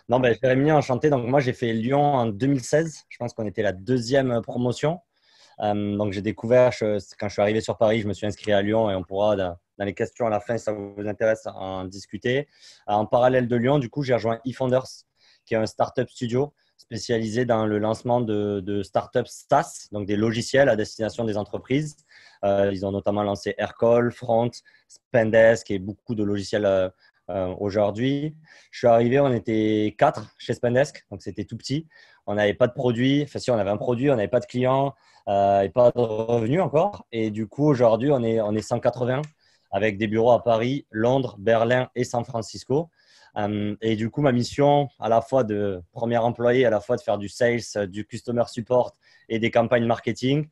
Non, ben, Jérémy, enchanté. Donc, moi, j'ai fait Lyon en 2016. Je pense qu'on était la deuxième promotion. Donc, j'ai découvert, quand je suis arrivé sur Paris, je me suis inscrit à Lyon et on pourra, dans les questions à la fin, si ça vous intéresse, en discuter. En parallèle de Lyon, du coup, j'ai rejoint eFounders, qui est un startup studio spécialisé dans le lancement de startups SaaS, donc des logiciels à destination des entreprises. Ils ont notamment lancé Aircall, Front, Spendesk et beaucoup de logiciels aujourd'hui. Je suis arrivé, on était quatre chez Spendesk, donc c'était tout petit. On n'avait pas de produit, enfin si on avait un produit, on n'avait pas de clients et pas de revenus encore. Et du coup, aujourd'hui, on est 180 avec des bureaux à Paris, Londres, Berlin et San Francisco. Et du coup, ma mission, à la fois de premier employé, à la fois de faire du sales, du customer support et des campagnes marketing.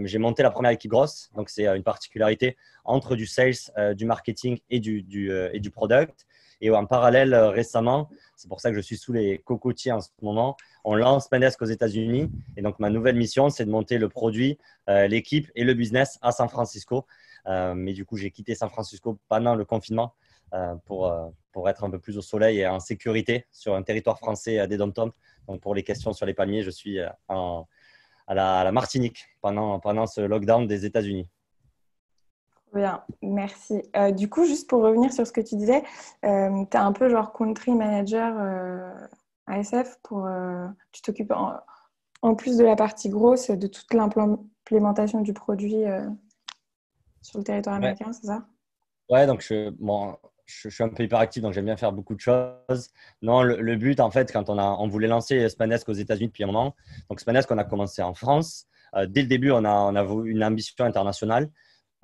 J'ai monté la première équipe grosse, donc c'est une particularité entre du sales, du marketing et du product. Et en parallèle, récemment, c'est pour ça que je suis sous les cocotiers en ce moment, on lance Spendesk aux États-Unis. Et donc, ma nouvelle mission, c'est de monter le produit, l'équipe et le business à San Francisco. Mais du coup, j'ai quitté San Francisco pendant le confinement pour être un peu plus au soleil et en sécurité sur un territoire français des dom-toms. Donc, pour les questions sur les palmiers, je suis à la Martinique pendant ce lockdown des États-Unis. Bien, merci. Du coup, juste pour revenir sur ce que tu disais, tu es un peu genre country manager ASF tu t'occupes en plus de la partie grosse de toute l'implémentation du produit sur le territoire Ouais, américain, c'est ça? ouais, donc je suis un peu hyperactif, donc j'aime bien faire beaucoup de choses. Non, le but, en fait, quand on voulait lancer Spendesk aux États-Unis depuis un moment, donc Spendesk, on a commencé en France. Dès le début, on a voulu une ambition internationale.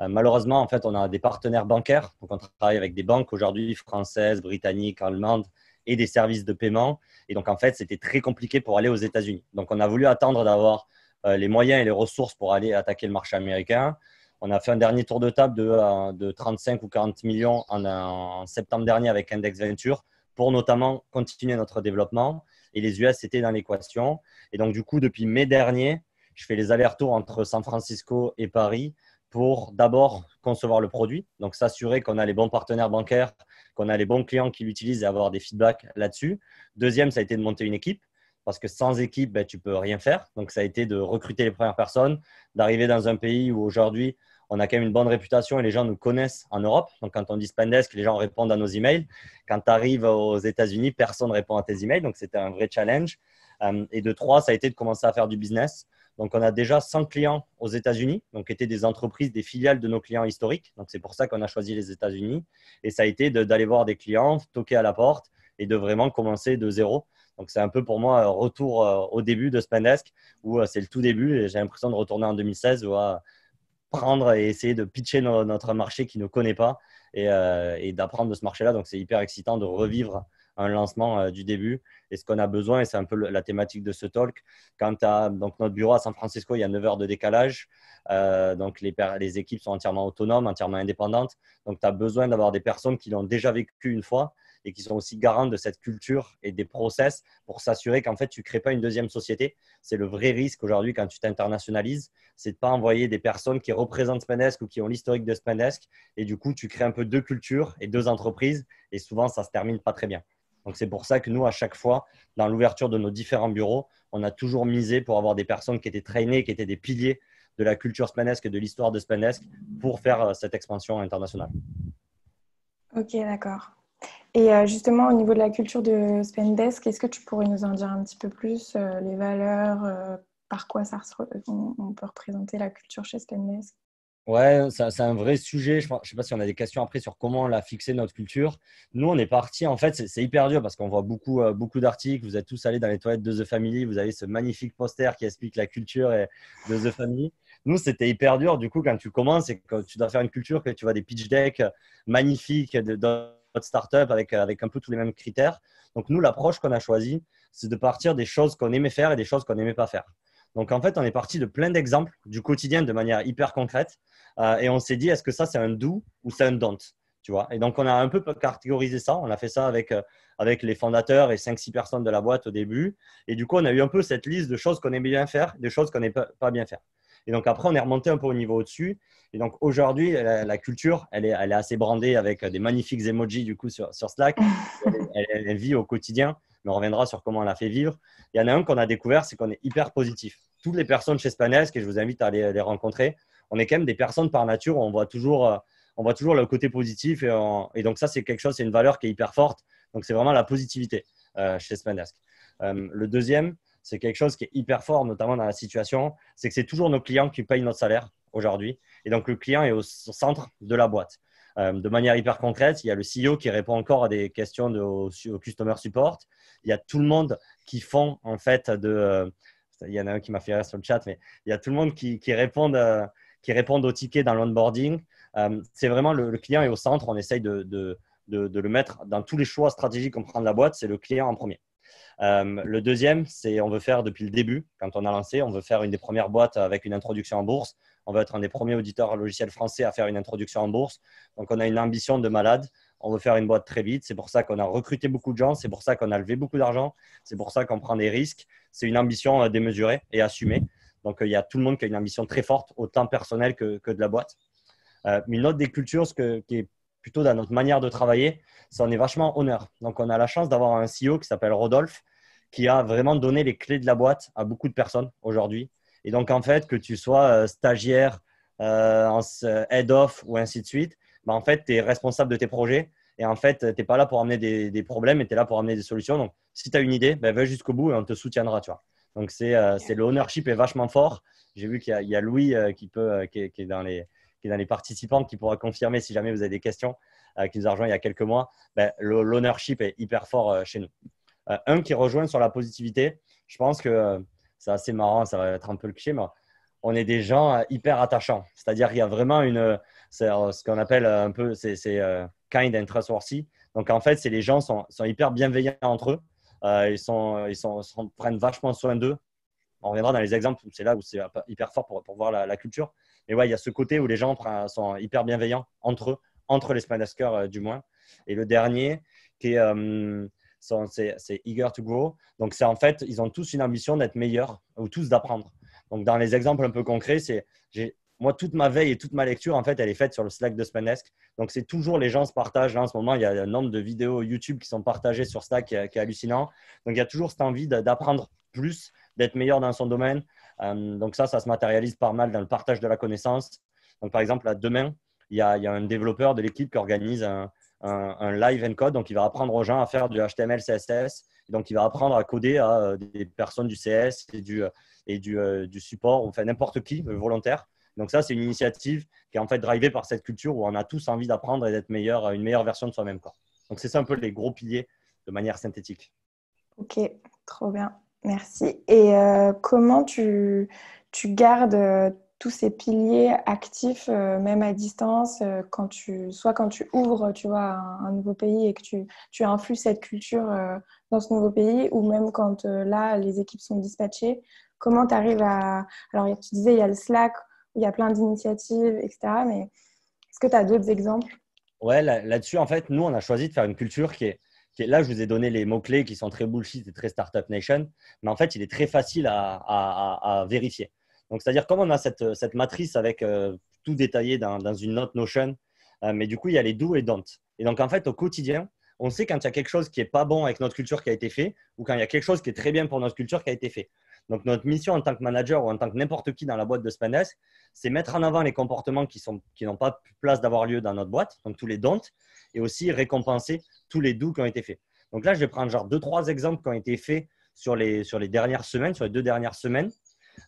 Malheureusement, en fait, on a des partenaires bancaires. Donc, on travaille avec des banques aujourd'hui françaises, britanniques, allemandes et des services de paiement. Et donc, en fait, c'était très compliqué pour aller aux États-Unis. Donc, on a voulu attendre d'avoir les moyens et les ressources pour aller attaquer le marché américain. On a fait un dernier tour de table de 35 ou 40 millions en septembre dernier avec Index Venture pour notamment continuer notre développement. Et les US étaient dans l'équation. Et donc, du coup, depuis mai dernier, je fais les allers-retours entre San Francisco et Paris pour d'abord concevoir le produit, donc s'assurer qu'on a les bons partenaires bancaires, qu'on a les bons clients qui l'utilisent et avoir des feedbacks là-dessus. Deuxième, ça a été de monter une équipe, parce que sans équipe, ben, tu ne peux rien faire. Donc, ça a été de recruter les premières personnes, d'arriver dans un pays où aujourd'hui, on a quand même une bonne réputation et les gens nous connaissent en Europe. Donc, quand on dit Spendesk, les gens répondent à nos emails. Quand tu arrives aux États-Unis, personne ne répond à tes emails. Donc, c'était un vrai challenge. Et de trois, ça a été de commencer à faire du business. Donc, on a déjà 100 clients aux États-Unis, donc qui étaient des entreprises, des filiales de nos clients historiques. Donc, c'est pour ça qu'on a choisi les États-Unis. Et ça a été d'aller voir des clients, toquer à la porte et de vraiment commencer de zéro. Donc, c'est un peu pour moi un retour au début de Spendesk, où c'est le tout début et j'ai l'impression de retourner en 2016 où prendre et essayer de pitcher notre marché qui ne connaît pas et d'apprendre de ce marché-là. Donc, c'est hyper excitant de revivre un lancement du début. Et ce qu'on a besoin, et c'est un peu la thématique de ce talk, quand tu as donc notre bureau à San Francisco, il y a 9 heures de décalage. Donc, les équipes sont entièrement autonomes, entièrement indépendantes. Donc, tu as besoin d'avoir des personnes qui l'ont déjà vécu une fois et qui sont aussi garantes de cette culture et des process pour s'assurer qu'en fait, tu ne crées pas une deuxième société. C'est le vrai risque aujourd'hui quand tu t'internationalises, c'est de ne pas envoyer des personnes qui représentent Spendesk ou qui ont l'historique de Spendesk. Et du coup, tu crées un peu deux cultures et deux entreprises. Et souvent, ça ne se termine pas très bien. Donc, c'est pour ça que nous, à chaque fois, dans l'ouverture de nos différents bureaux, on a toujours misé pour avoir des personnes qui étaient traînées, qui étaient des piliers de la culture Spendesk et de l'histoire de Spendesk pour faire cette expansion internationale. Ok, d'accord. Et justement, au niveau de la culture de Spendesk, est-ce que tu pourrais nous en dire un petit peu plus, les valeurs, par quoi on peut représenter la culture chez Spendesk? Ouais, c'est un vrai sujet. Je ne sais pas si on a des questions après sur comment on a fixé notre culture. Nous, on est parti. En fait, c'est hyper dur parce qu'on voit beaucoup d'articles. Vous êtes tous allés dans les toilettes de The Family. Vous avez ce magnifique poster qui explique la culture de The Family. Nous, c'était hyper dur. Du coup, quand tu commences et que tu dois faire une culture, que tu vois des pitch decks magnifiques d'autres startups avec un peu tous les mêmes critères. Donc, nous, l'approche qu'on a choisie, c'est de partir des choses qu'on aimait faire et des choses qu'on n'aimait pas faire. Donc, en fait, on est parti de plein d'exemples du quotidien de manière hyper concrète. Et on s'est dit, est-ce que ça, c'est un do ou c'est un don't, tu vois? Et donc, on a un peu catégorisé ça. On a fait ça avec les fondateurs et 5-6 personnes de la boîte au début. Et du coup, on a eu un peu cette liste de choses qu'on aimait bien faire, des choses qu'on n'aimait pas bien faire. Et donc après, on est remonté un peu au niveau au-dessus. Et donc aujourd'hui, la culture, elle est assez brandée avec des magnifiques emojis du coup sur Slack. Elle vit au quotidien, mais on reviendra sur comment on la fait vivre. Il y en a un qu'on a découvert, c'est qu'on est hyper positif. Toutes les personnes chez Spanesk, et je vous invite à les rencontrer, on est quand même des personnes par nature où on voit toujours le côté positif. Et donc ça, c'est quelque chose, c'est une valeur qui est hyper forte. Donc c'est vraiment la positivité chez Spanesk. Le deuxième, c'est quelque chose qui est hyper fort, notamment dans la situation, c'est que c'est toujours nos clients qui payent notre salaire aujourd'hui. Et donc, le client est au centre de la boîte. De manière hyper concrète, il y a le CEO qui répond encore à des questions au Customer Support. Il y a tout le monde qui font, en fait, il y en a un qui m'a fait rire sur le chat, mais il y a tout le monde qui répondent aux tickets dans l'onboarding. C'est vraiment le client est au centre. On essaye de le mettre dans tous les choix stratégiques qu'on prend de la boîte. C'est le client en premier. Le deuxième, c'est on veut faire depuis le début, quand on a lancé, on veut faire une des premières boîtes avec une introduction en bourse. On veut être un des premiers auditeurs logiciels français à faire une introduction en bourse. Donc, on a une ambition de malade. On veut faire une boîte très vite. C'est pour ça qu'on a recruté beaucoup de gens. C'est pour ça qu'on a levé beaucoup d'argent. C'est pour ça qu'on prend des risques. C'est une ambition démesurée et assumée. Donc, il y a tout le monde qui a une ambition très forte, autant personnelle que de la boîte. Une autre des cultures, qui est plutôt dans notre manière de travailler, c'est on est vachement honneur. Donc, on a la chance d'avoir un CEO qui s'appelle Rodolphe, qui a vraiment donné les clés de la boîte à beaucoup de personnes aujourd'hui. Et donc, en fait, que tu sois stagiaire, head-off ou ainsi de suite, bah, en fait, tu es responsable de tes projets. Et en fait, tu n'es pas là pour amener des problèmes, mais tu es là pour amener des solutions. Donc, si tu as une idée, bah, va jusqu'au bout et on te soutiendra. Tu vois. Donc, le ownership est vachement fort. J'ai vu qu'il y a Louis qui est dans les participants, qui pourra confirmer si jamais vous avez des questions, qui nous a rejoint il y a quelques mois. Ben, l'ownership est hyper fort chez nous. Un qui rejoint sur la positivité, je pense que c'est assez marrant, ça va être un peu le cliché, mais on est des gens hyper attachants. C'est-à-dire qu'il y a vraiment ce qu'on appelle un peu, c'est kind and trustworthy. Donc en fait, c'est les gens sont hyper bienveillants entre eux. Ils prennent vachement soin d'eux. On reviendra dans les exemples, c'est là où c'est hyper fort pour voir la culture. Mais ouais, il y a ce côté où les gens sont hyper bienveillants entre eux, entre les Spaneskers du moins. Et le dernier, qui est c'est eager to grow. Donc, c'est en fait, ils ont tous une ambition d'être meilleurs ou tous d'apprendre. Donc, dans les exemples un peu concrets, moi, toute ma veille et toute ma lecture, en fait, elle est faite sur le Slack de Spanesk. Donc, c'est toujours les gens se partagent. Là, en ce moment, il y a un nombre de vidéos YouTube qui sont partagées sur Slack qui est hallucinant. Donc, il y a toujours cette envie d'apprendre plus, d'être meilleur dans son domaine. Donc, ça se matérialise pas mal dans le partage de la connaissance. Donc, par exemple, là, demain, il y a un développeur de l'équipe qui organise un live encode. Donc, il va apprendre aux gens à faire du HTML, CSS. Donc, il va apprendre à coder à des personnes du CS et du support, enfin n'importe qui, volontaire. Donc, ça, c'est une initiative qui est en fait drivée par cette culture où on a tous envie d'apprendre et d'être meilleur, une meilleure version de soi-même. Donc, c'est ça un peu les gros piliers de manière synthétique. Ok, trop bien. Merci. Et comment tu gardes tous ces piliers actifs, même à distance, soit quand tu ouvres, tu vois, un nouveau pays et que tu influes cette culture dans ce nouveau pays, ou même quand là, les équipes sont dispatchées, comment tu arrives à… Alors, tu disais, il y a le Slack, il y a plein d'initiatives, etc. Mais est-ce que tu as d'autres exemples? Ouais, là-dessus, en fait, nous, on a choisi de faire une culture qui est là, je vous ai donné les mots-clés qui sont très bullshit et très Startup Nation, mais en fait, il est très facile à vérifier. Donc, c'est-à-dire, comme on a cette matrice avec tout détaillé dans une note Notion, mais du coup, il y a les do et don't. Et donc, en fait, au quotidien, on sait quand il y a quelque chose qui n'est pas bon avec notre culture qui a été fait ou quand il y a quelque chose qui est très bien pour notre culture qui a été fait. Donc, notre mission en tant que manager ou en tant que n'importe qui dans la boîte de Spanesk, c'est mettre en avant les comportements qui n'ont pas place d'avoir lieu dans notre boîte, donc tous les don't, et aussi récompenser tous les doux qui ont été faits. Donc là, je vais prendre genre 2-3 exemples qui ont été faits sur les dernières semaines, sur les 2 dernières semaines.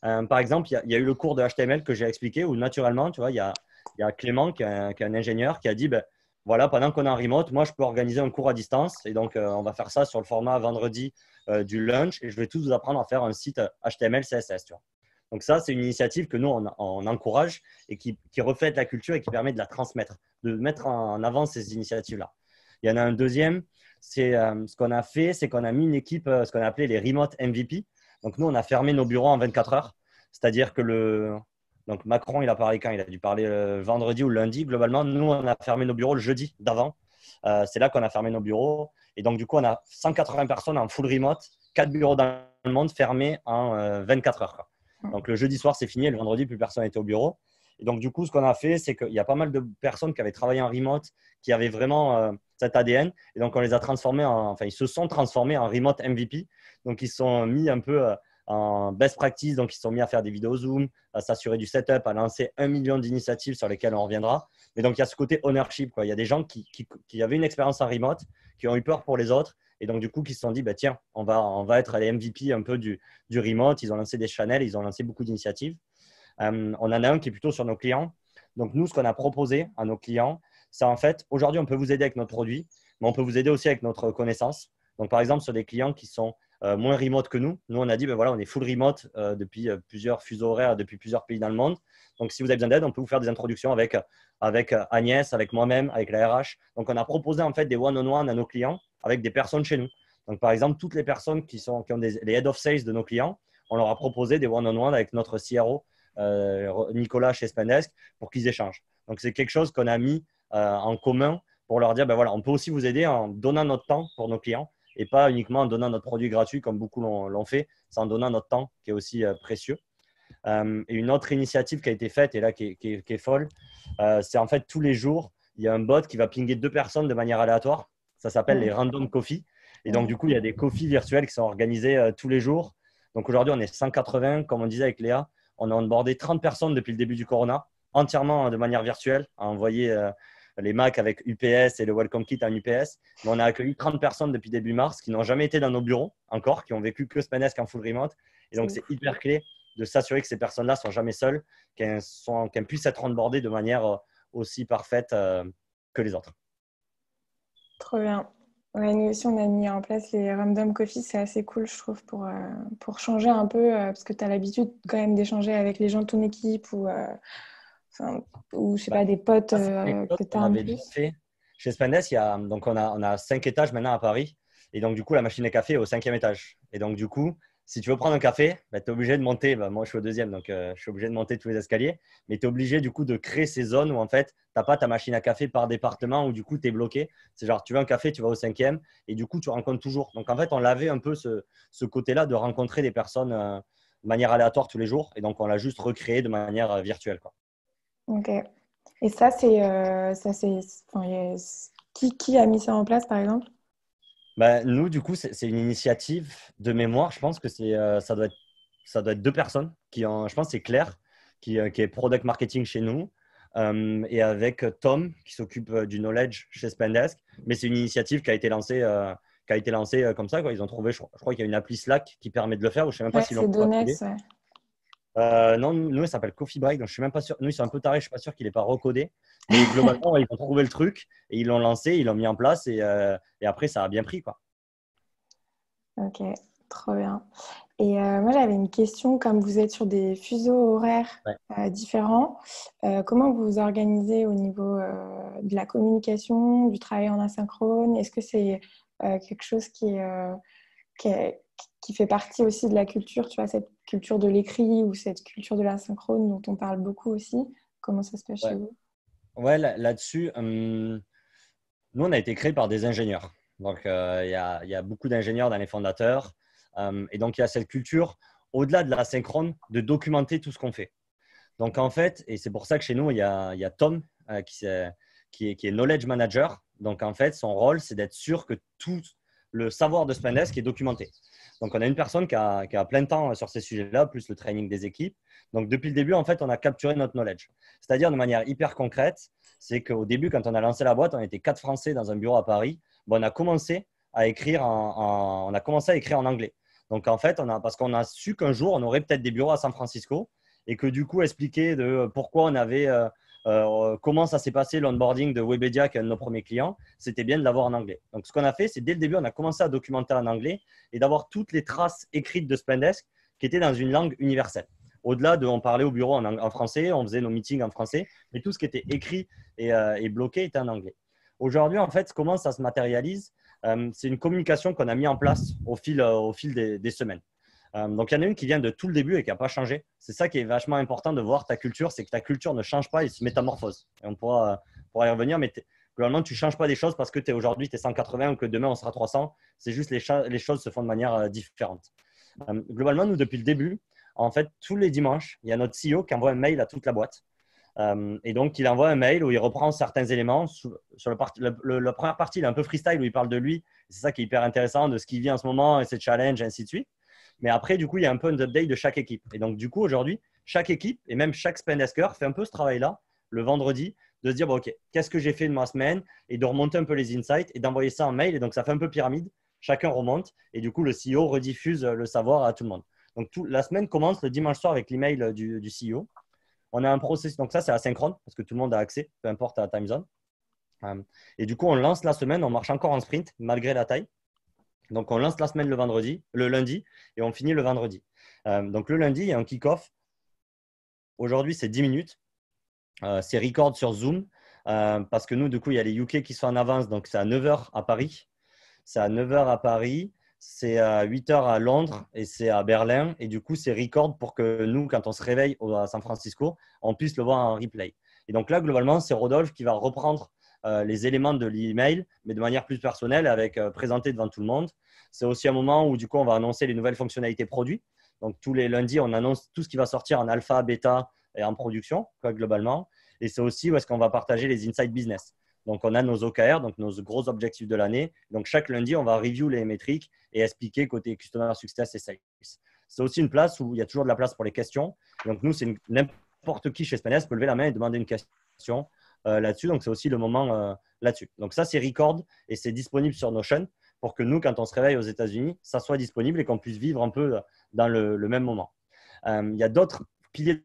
Par exemple, il y a eu le cours de HTML que j'ai expliqué où naturellement, tu vois, il y a Clément qui est un ingénieur qui a dit ben, voilà, pendant qu'on est en remote, moi, je peux organiser un cours à distance. Et donc, on va faire ça sur le format vendredi du lunch. Et je vais tous vous apprendre à faire un site HTML, CSS. Tu vois. Donc, ça, c'est une initiative que nous, on encourage et qui reflète la culture et qui permet de la transmettre, de mettre en avant ces initiatives-là. Il y en a un deuxième, c'est ce qu'on a fait, c'est qu'on a mis une équipe, ce qu'on a appelé les Remote MVP. Donc, nous, on a fermé nos bureaux en 24 heures. C'est-à-dire que donc Macron, il a parlé quand? Il a dû parler vendredi ou lundi. Globalement, nous, on a fermé nos bureaux le jeudi d'avant. C'est là qu'on a fermé nos bureaux. Et donc, du coup, on a 180 personnes en full remote, 4 bureaux dans le monde fermés en 24 heures. Donc, le jeudi soir, c'est fini et le vendredi, plus personne n'était au bureau. Et donc, du coup, ce qu'on a fait, c'est qu'il y a pas mal de personnes qui avaient travaillé en remote, qui avaient vraiment cet ADN. Et donc, on les a transformés enfin, ils se sont transformés en remote MVP. Donc, ils sont mis un peu en best practice. Donc, ils se sont mis à faire des vidéos Zoom, à s'assurer du setup, à lancer 1 million d'initiatives sur lesquelles on reviendra. Mais donc, il y a ce côté ownership, quoi. Il y a des gens qui avaient une expérience en remote, qui ont eu peur pour les autres. Et donc, du coup, qui se sont dit, bah, tiens, on va être les MVP un peu du remote. Ils ont lancé des channels, ils ont lancé beaucoup d'initiatives. On en a un qui est plutôt sur nos clients. Donc, nous, ce qu'on a proposé à nos clients, c'est en fait, aujourd'hui, on peut vous aider avec notre produit, mais on peut vous aider aussi avec notre connaissance. Donc, par exemple, sur des clients qui sont moins remote que nous, on a dit, ben voilà, on est full remote depuis plusieurs fuseaux horaires, depuis plusieurs pays dans le monde. Donc, si vous avez besoin d'aide, on peut vous faire des introductions avec Agnès, avec moi-même, avec la RH. Donc, on a proposé en fait des one-on-one à nos clients avec des personnes chez nous. Donc, par exemple, toutes les personnes qui ont les head of sales de nos clients, on leur a proposé des one-on-one avec notre CRO, Nicolas chez Spendesk, pour qu'ils échangent. Donc, c'est quelque chose qu'on a mis en commun pour leur dire, ben voilà, on peut aussi vous aider en donnant notre temps pour nos clients et pas uniquement en donnant notre produit gratuit comme beaucoup l'ont fait, c'est en donnant notre temps qui est aussi précieux. Et une autre initiative qui a été faite et là qui est folle, c'est en fait tous les jours, il y a un bot qui va pinguer 2 personnes de manière aléatoire. Ça s'appelle les random coffee. Et donc, du coup, il y a des coffees virtuels qui sont organisés tous les jours. Donc, aujourd'hui, on est 180, comme on disait avec Léa. On a onboardé 30 personnes depuis le début du corona, entièrement de manière virtuelle, à envoyer les Macs avec UPS et le Welcome Kit à UPS. Mais on a accueilli 30 personnes depuis début mars qui n'ont jamais été dans nos bureaux encore, qui ont vécu que Spendesk en full remote. Et donc, c'est hyper clé de s'assurer que ces personnes-là ne sont jamais seules, qu'elles puissent être onboardées de manière aussi parfaite que les autres. Trop bien. Ouais, nous aussi, on a mis en place les Random Coffee. C'est assez cool, je trouve, pour changer un peu, parce que tu as l'habitude quand même d'échanger avec les gens de ton équipe ou je sais pas, des potes que tu as en plus. Fait. Chez Spendesk, donc on a 5 étages maintenant à Paris. Et donc, du coup, la machine à café est au 5e étage. Et donc, du coup, si tu veux prendre un café, tu es obligé de monter. Moi, je suis au 2e, donc je suis obligé de monter tous les escaliers. Mais tu es obligé, du coup, de créer ces zones où, en fait, tu n'as pas ta machine à café par département où, du coup, tu es bloqué. C'est genre, tu veux un café, tu vas au 5e et, du coup, tu rencontres toujours. Donc, en fait, on avait un peu ce côté-là de rencontrer des personnes de manière aléatoire tous les jours. Et donc, on l'a juste recréé de manière virtuelle, quoi. Ok. Et ça, qui a mis ça en place, par exemple? Nous, du coup, c'est une initiative de mémoire. Je pense que ça doit être 2 personnes je pense que c'est Claire qui est product marketing chez nous et avec Tom qui s'occupe du knowledge chez Spendesk. Mais c'est une initiative qui a été lancée comme ça, quoi. Ils ont trouvé, je crois qu'il y a une appli Slack qui permet de le faire. Ou je ne sais même pas Ouais, s'ils c'est l'ont codé. Donex, ouais. Non, nous, il s'appelle Coffee Break, donc je suis même pas sûr. Nous, ils sont un peu tarés, je suis pas sûr qu'il n'est pas recodé. Mais globalement, ils ont trouvé le truc et ils l'ont lancé, ils l'ont mis en place et après, ça a bien pris, quoi. Ok, trop bien. Et moi, j'avais une question. Comme vous êtes sur des fuseaux horaires Ouais. différents, comment vous vous organisez au niveau de la communication, du travail en asynchrone? Est-ce que c'est quelque chose qui, est- qui fait partie aussi de la culture, tu vois, cette culture de l'écrit ou cette culture de l'asynchrone dont on parle beaucoup aussi? Comment ça se passe chez Ouais. vous? Ouais, là-dessus, nous, on a été créé par des ingénieurs. Donc, il y a beaucoup d'ingénieurs dans les fondateurs. Et donc, il y a cette culture, au-delà de la synchrone, de documenter tout ce qu'on fait. Donc, en fait, et c'est pour ça que chez nous, il y a Tom qui est Knowledge Manager. Donc, en fait, son rôle, c'est d'être sûr que tout le savoir de Spendesk est documenté. Donc, on a une personne qui a plein de temps sur ces sujets-là, plus le training des équipes. Donc, depuis le début, en fait, on a capturé notre knowledge. C'est-à-dire de manière hyper concrète, c'est qu'au début, quand on a lancé la boîte, on était 4 Français dans un bureau à Paris. On a commencé à écrire on a commencé à écrire en anglais. Donc, en fait, parce qu'on a su qu'un jour, on aurait peut-être des bureaux à San Francisco et que du coup, expliquer de pourquoi on avait, comment ça s'est passé l'onboarding de Webedia, qui est un de nos premiers clients, c'était bien de l'avoir en anglais. Donc, ce qu'on a fait, c'est dès le début, on a commencé à documenter en anglais et d'avoir toutes les traces écrites de Spendesk qui étaient dans une langue universelle. Au-delà de, on parlait au bureau en français, on faisait nos meetings en français, mais tout ce qui était écrit et bloqué était en anglais. Aujourd'hui, en fait, comment ça se matérialise? C'est une communication qu'on a mis en place au fil des semaines. Donc, il y en a une qui vient de tout le début et qui n'a pas changé. C'est ça qui est vachement important de voir ta culture, c'est que ta culture ne change pas, elle se métamorphose. Et on pourra y revenir, mais globalement, tu ne changes pas des choses parce que aujourd'hui, tu es 180 ou que demain, on sera 300. C'est juste les choses se font de manière différente. Globalement, nous, depuis le début, en fait, tous les dimanches, il y a notre CEO qui envoie un mail à toute la boîte. Et donc, il envoie un mail où il reprend certains éléments. Sur la première partie, il est un peu freestyle où il parle de lui. C'est ça qui est hyper intéressant, de ce qu'il vit en ce moment et ses challenges, et ainsi de suite. Mais après, du coup, il y a un peu un update de chaque équipe. Et donc, du coup, aujourd'hui, chaque équipe et même chaque Spendesker fait un peu ce travail-là le vendredi de se dire, bon, OK, qu'est-ce que j'ai fait de ma semaine et de remonter un peu les insights et d'envoyer ça en mail. Et donc, ça fait un peu pyramide. Chacun remonte et du coup, le CEO rediffuse le savoir à tout le monde. Donc, la semaine commence le dimanche soir avec l'email du CEO. On a un processus, donc ça, c'est asynchrone parce que tout le monde a accès, peu importe la time zone. Et du coup, on lance la semaine, on marche encore en sprint malgré la taille. Donc, on lance la semaine le lundi et on finit le vendredi. Donc, le lundi, il y a un kick-off. Aujourd'hui, c'est 10 minutes. C'est record sur Zoom parce que nous, du coup, il y a les UK qui sont en avance. Donc, c'est à 9 h à Paris. C'est à 9 h à Paris. C'est à 8 h à Londres et c'est à Berlin. Et du coup, c'est record pour que nous, quand on se réveille à San Francisco, on puisse le voir en replay. Et donc là, globalement, c'est Rodolphe qui va reprendre les éléments de l'email, mais de manière plus personnelle, avec présenté devant tout le monde. C'est aussi un moment où, du coup, on va annoncer les nouvelles fonctionnalités produits. Donc, tous les lundis, on annonce tout ce qui va sortir en alpha, bêta et en production, quoi, globalement. Et c'est aussi où est-ce qu'on va partager les insights business. Donc, on a nos OKR, donc nos gros objectifs de l'année. Donc, chaque lundi, on va review les métriques et expliquer côté Customer Success et Sales. C'est aussi une place où il y a toujours de la place pour les questions. Donc, nous, n'importe qui chez Spendesk peut lever la main et demander une question là-dessus. Donc, c'est aussi le moment là-dessus. Donc, ça, c'est record et c'est disponible sur Notion pour que nous, quand on se réveille aux États-Unis, ça soit disponible et qu'on puisse vivre un peu dans le même moment. Il y a d'autres piliers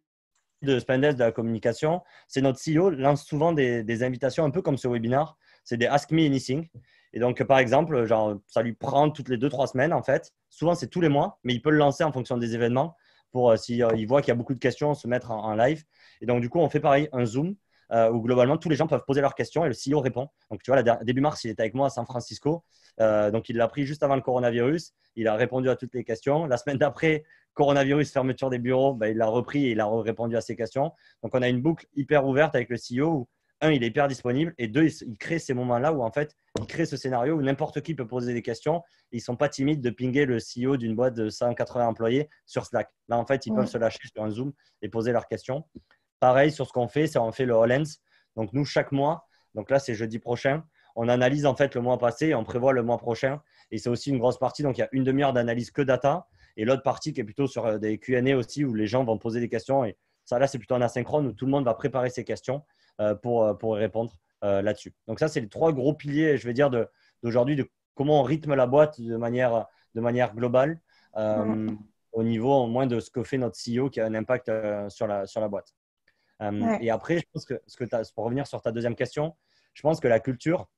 de Spendesk de la communication. C'est notre CEO lance souvent des invitations un peu comme ce webinaire. C'est des Ask Me Anything. Et donc, par exemple, genre, ça lui prend toutes les 2-3 semaines, en fait. Souvent, c'est tous les mois, mais il peut le lancer en fonction des événements pour, s'il voit qu'il y a beaucoup de questions, se mettre en live. Et donc, du coup, on fait pareil, un Zoom où globalement, tous les gens peuvent poser leurs questions et le CEO répond. Donc, tu vois, début mars, il était avec moi à San Francisco. Donc, il l'a pris juste avant le coronavirus. Il a répondu à toutes les questions. La semaine d'après, coronavirus, fermeture des bureaux, ben, il l'a repris et il a répondu à ces questions. Donc, on a une boucle hyper ouverte avec le CEO où, un, il est hyper disponible et deux, il crée ces moments-là où, en fait, il crée ce scénario où n'importe qui peut poser des questions. Ils ne sont pas timides de pinguer le CEO d'une boîte de 180 employés sur Slack. Là, en fait, ils peuvent se lâcher sur un Zoom et poser leurs questions. Pareil, sur ce qu'on fait, c'est on fait le All-Ends. Donc, nous, chaque mois, donc là, c'est jeudi prochain, on analyse en fait le mois passé et on prévoit le mois prochain. Et c'est aussi une grosse partie. Donc, il y a une demi-heure d'analyse que data et l'autre partie qui est plutôt sur des Q&A aussi où les gens vont poser des questions. Et ça, là, c'est plutôt en asynchrone où tout le monde va préparer ses questions pour répondre là-dessus. Donc, ça, c'est les 3 gros piliers, je vais dire, d'aujourd'hui, de comment on rythme la boîte de manière globale au niveau au moins de ce que fait notre CEO qui a un impact sur la boîte. Et après, je pense que pour revenir sur ta deuxième question, je pense que la culture,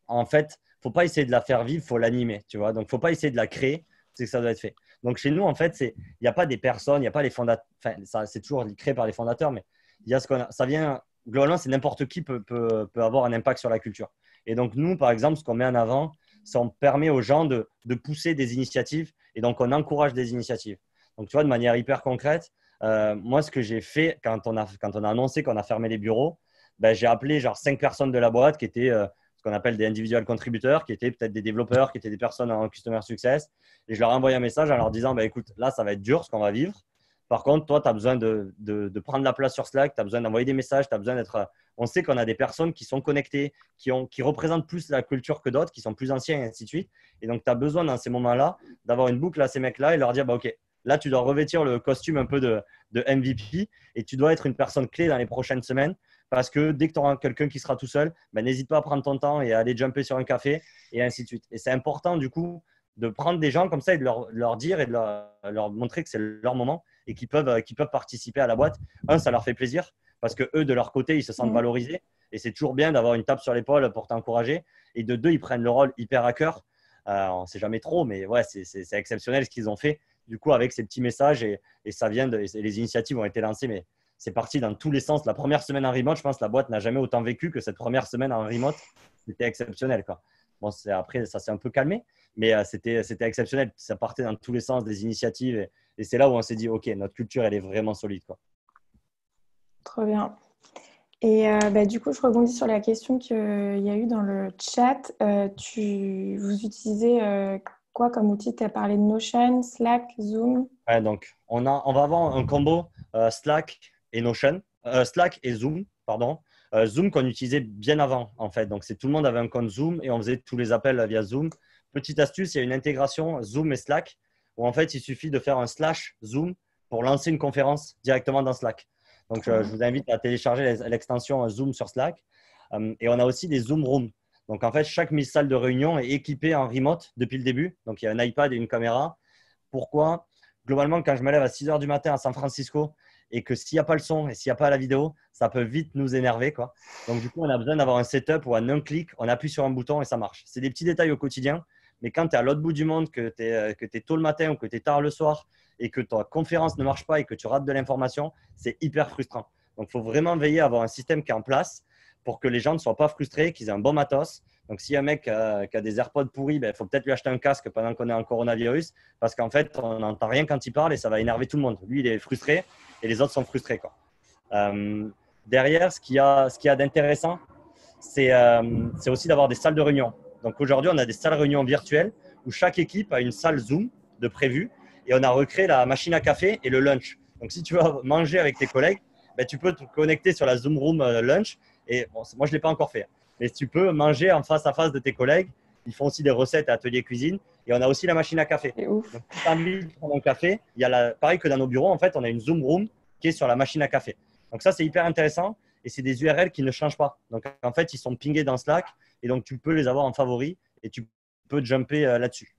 en fait, il ne faut pas essayer de la faire vivre, il faut l'animer. Tu vois. Donc, il ne faut pas essayer de la créer, c'est que ça doit être fait. Donc, chez nous, en fait, il n'y a pas des personnes, il n'y a pas les fondateurs. Enfin, c'est toujours créé par les fondateurs, mais il y a ça vient, globalement, c'est n'importe qui peut avoir un impact sur la culture. Et donc, nous, par exemple, ce qu'on met en avant, c'est qu'on permet aux gens de pousser des initiatives et donc on encourage des initiatives. Donc, tu vois, de manière hyper concrète, moi, ce que j'ai fait quand on a annoncé qu'on a fermé les bureaux, ben, j'ai appelé genre 5 personnes de la boîte qui étaient ce qu'on appelle des individual contributeurs, qui étaient peut-être des développeurs, qui étaient des personnes en customer success. Et je leur ai envoyé un message en leur disant, ben, écoute, là, ça va être dur ce qu'on va vivre. Par contre, toi, tu as besoin de prendre la place sur Slack, tu as besoin d'envoyer des messages, tu as besoin d'être… On sait qu'on a des personnes qui sont connectées, qui représentent plus la culture que d'autres, qui sont plus anciens et ainsi de suite. Et donc, tu as besoin dans ces moments-là d'avoir une boucle à ces mecs-là et leur dire, bah, OK, là, tu dois revêtir le costume un peu de MVP et tu dois être une personne clé dans les prochaines semaines parce que dès que tu auras quelqu'un qui sera tout seul, ben, n'hésite pas à prendre ton temps et à aller jumper sur un café et ainsi de suite. Et c'est important, du coup, de prendre des gens comme ça et de leur dire et de leur montrer que c'est leur moment et qu'ils peuvent participer à la boîte. Un, ça leur fait plaisir parce que eux, de leur côté, ils se sentent valorisés et c'est toujours bien d'avoir une tape sur l'épaule pour t'encourager. Et de deux, ils prennent le rôle hyper à cœur. On ne sait jamais trop, mais ouais, c'est exceptionnel ce qu'ils ont fait. Du coup, avec ces petits messages et ça vient les initiatives ont été lancées, mais c'est parti dans tous les sens. La première semaine en remote, je pense que la boîte n'a jamais autant vécu que cette première semaine en remote. C'était exceptionnel, quoi. Bon, après, ça s'est un peu calmé, mais c'était exceptionnel. Ça partait dans tous les sens des initiatives et c'est là où on s'est dit, OK, notre culture, elle est vraiment solide, quoi. Trop bien. Et du coup, je rebondis sur la question qu'il y a eu dans le chat. Vous utilisez quoi comme outil? Tu as parlé de Notion, Slack, Zoom. Ouais, donc, on va avoir un combo Slack et Notion, Slack et Zoom, pardon. Zoom qu'on utilisait bien avant, en fait. Donc, c'est tout le monde avait un compte Zoom et on faisait tous les appels via Zoom. Petite astuce, il y a une intégration Zoom et Slack où en fait, il suffit de faire un slash Zoom pour lancer une conférence directement dans Slack. Donc, je vous invite à télécharger l'extension Zoom sur Slack. Et on a aussi des Zoom Rooms. Donc, en fait, chaque salle de réunion est équipée en remote depuis le début. Donc, il y a un iPad et une caméra. Pourquoi? Globalement, quand je me lève à 6 heures du matin à San Francisco et que s'il n'y a pas le son et s'il n'y a pas la vidéo, ça peut vite nous énerver, quoi. Donc, du coup, on a besoin d'avoir un setup où en un clic, on appuie sur un bouton et ça marche. C'est des petits détails au quotidien, mais quand tu es à l'autre bout du monde, que tu es tôt le matin ou que tu es tard le soir et que ta conférence ne marche pas et que tu rates de l'information, c'est hyper frustrant. Donc, il faut vraiment veiller à avoir un système qui est en place pour que les gens ne soient pas frustrés, qu'ils aient un bon matos. Donc, si un mec qui a des AirPods pourris, il faut peut-être lui acheter un casque pendant qu'on est en coronavirus parce qu'en fait, on n'entend rien quand il parle et ça va énerver tout le monde. Lui, il est frustré et les autres sont frustrés, quoi. Derrière, ce qu'il y a d'intéressant, c'est aussi d'avoir des salles de réunion. Donc, aujourd'hui, on a des salles de réunion virtuelles où chaque équipe a une salle Zoom de prévu et on a recréé la machine à café et le lunch. Donc, si tu veux manger avec tes collègues, tu peux te connecter sur la Zoom Room lunch. Et bon, moi, je ne l'ai pas encore fait. Mais tu peux manger en face à face de tes collègues. Ils font aussi des recettes à atelier cuisine. Et on a aussi la machine à café. C'est ouf. Donc, si tu as envie de prendre un café, il y a pareil que dans nos bureaux, en fait, on a une Zoom Room qui est sur la machine à café. Donc, ça, c'est hyper intéressant. Et c'est des URL qui ne changent pas. Donc, en fait, ils sont pingés dans Slack. Et donc, tu peux les avoir en favori et tu peux jumper là-dessus.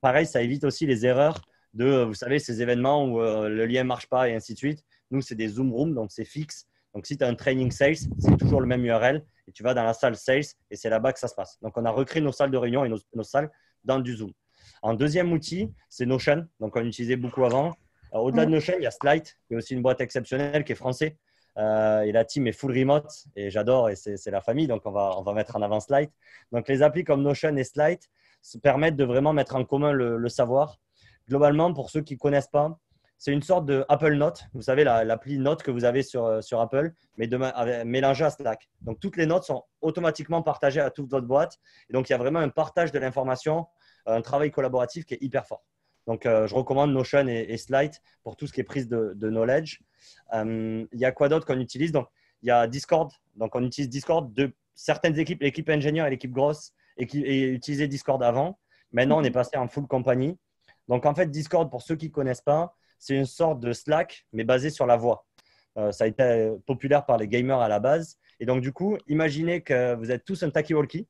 Pareil, ça évite aussi les erreurs de, vous savez, ces événements où le lien ne marche pas et ainsi de suite. Nous, c'est des Zoom Rooms, donc c'est fixe. Donc, si tu as un training sales, c'est toujours le même URL et tu vas dans la salle sales et c'est là-bas que ça se passe. Donc, on a recréé nos salles de réunion et nos salles dans du Zoom. En deuxième outil, c'est Notion. Donc, on utilisait beaucoup avant. Au-delà de Notion, il y a Slide, qui est aussi une boîte exceptionnelle, qui est français. Et la team est full remote et j'adore et c'est la famille. Donc, on va mettre en avant Slide. Donc, les applis comme Notion et Slide se permettent de vraiment mettre en commun le savoir. Globalement, pour ceux qui ne connaissent pas, c'est une sorte de Apple Note. Vous savez, l'appli Note que vous avez sur Apple, mais mélangée à Slack. Donc, toutes les notes sont automatiquement partagées à toute votre boîte. Et donc, il y a vraiment un partage de l'information, un travail collaboratif qui est hyper fort. Donc, je recommande Notion et Slide pour tout ce qui est prise de knowledge. Il y a quoi d'autre qu'on utilise? Donc, il y a Discord. Donc, on utilise Discord de certaines équipes, l'équipe ingénieur et l'équipe grosse, et utilisaient Discord avant. Maintenant, on est passé en full compagnie. Donc, en fait, Discord, pour ceux qui ne connaissent pas, c'est une sorte de Slack, mais basé sur la voix. Ça a été populaire par les gamers à la base. Et donc, du coup, imaginez que vous êtes tous un talkie-walkie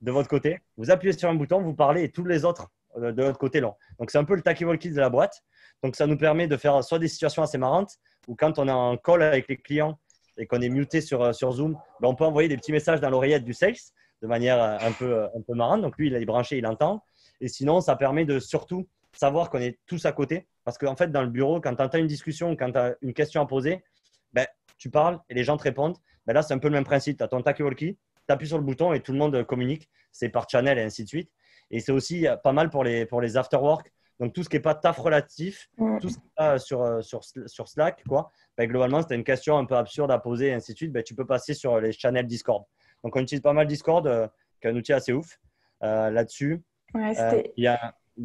de votre côté. Vous appuyez sur un bouton, vous parlez et tous les autres de l'autre côté l'ont. Donc, c'est un peu le talkie-walkie de la boîte. Donc, ça nous permet de faire soit des situations assez marrantes ou quand on est en call avec les clients et qu'on est muté sur Zoom, on peut envoyer des petits messages dans l'oreillette du sales de manière un peu marrante. Donc, lui, il est branché, il entend. Et sinon, ça permet de surtout savoir qu'on est tous à côté. Parce qu'en fait, dans le bureau, quand tu entends une discussion, quand tu as une question à poser, tu parles et les gens te répondent. Là, c'est un peu le même principe. Tu as ton talkie-walkie, tu appuies sur le bouton et tout le monde communique. C'est par channel et ainsi de suite. Et c'est aussi pas mal pour les after-work. Donc, tout ce qui n'est pas taf relatif, tout ce qui n'est pas sur Slack, quoi. Globalement, si tu as une question un peu absurde à poser et ainsi de suite, tu peux passer sur les channels Discord. Donc, on utilise pas mal Discord, qui est un outil assez ouf là-dessus. Ouais, il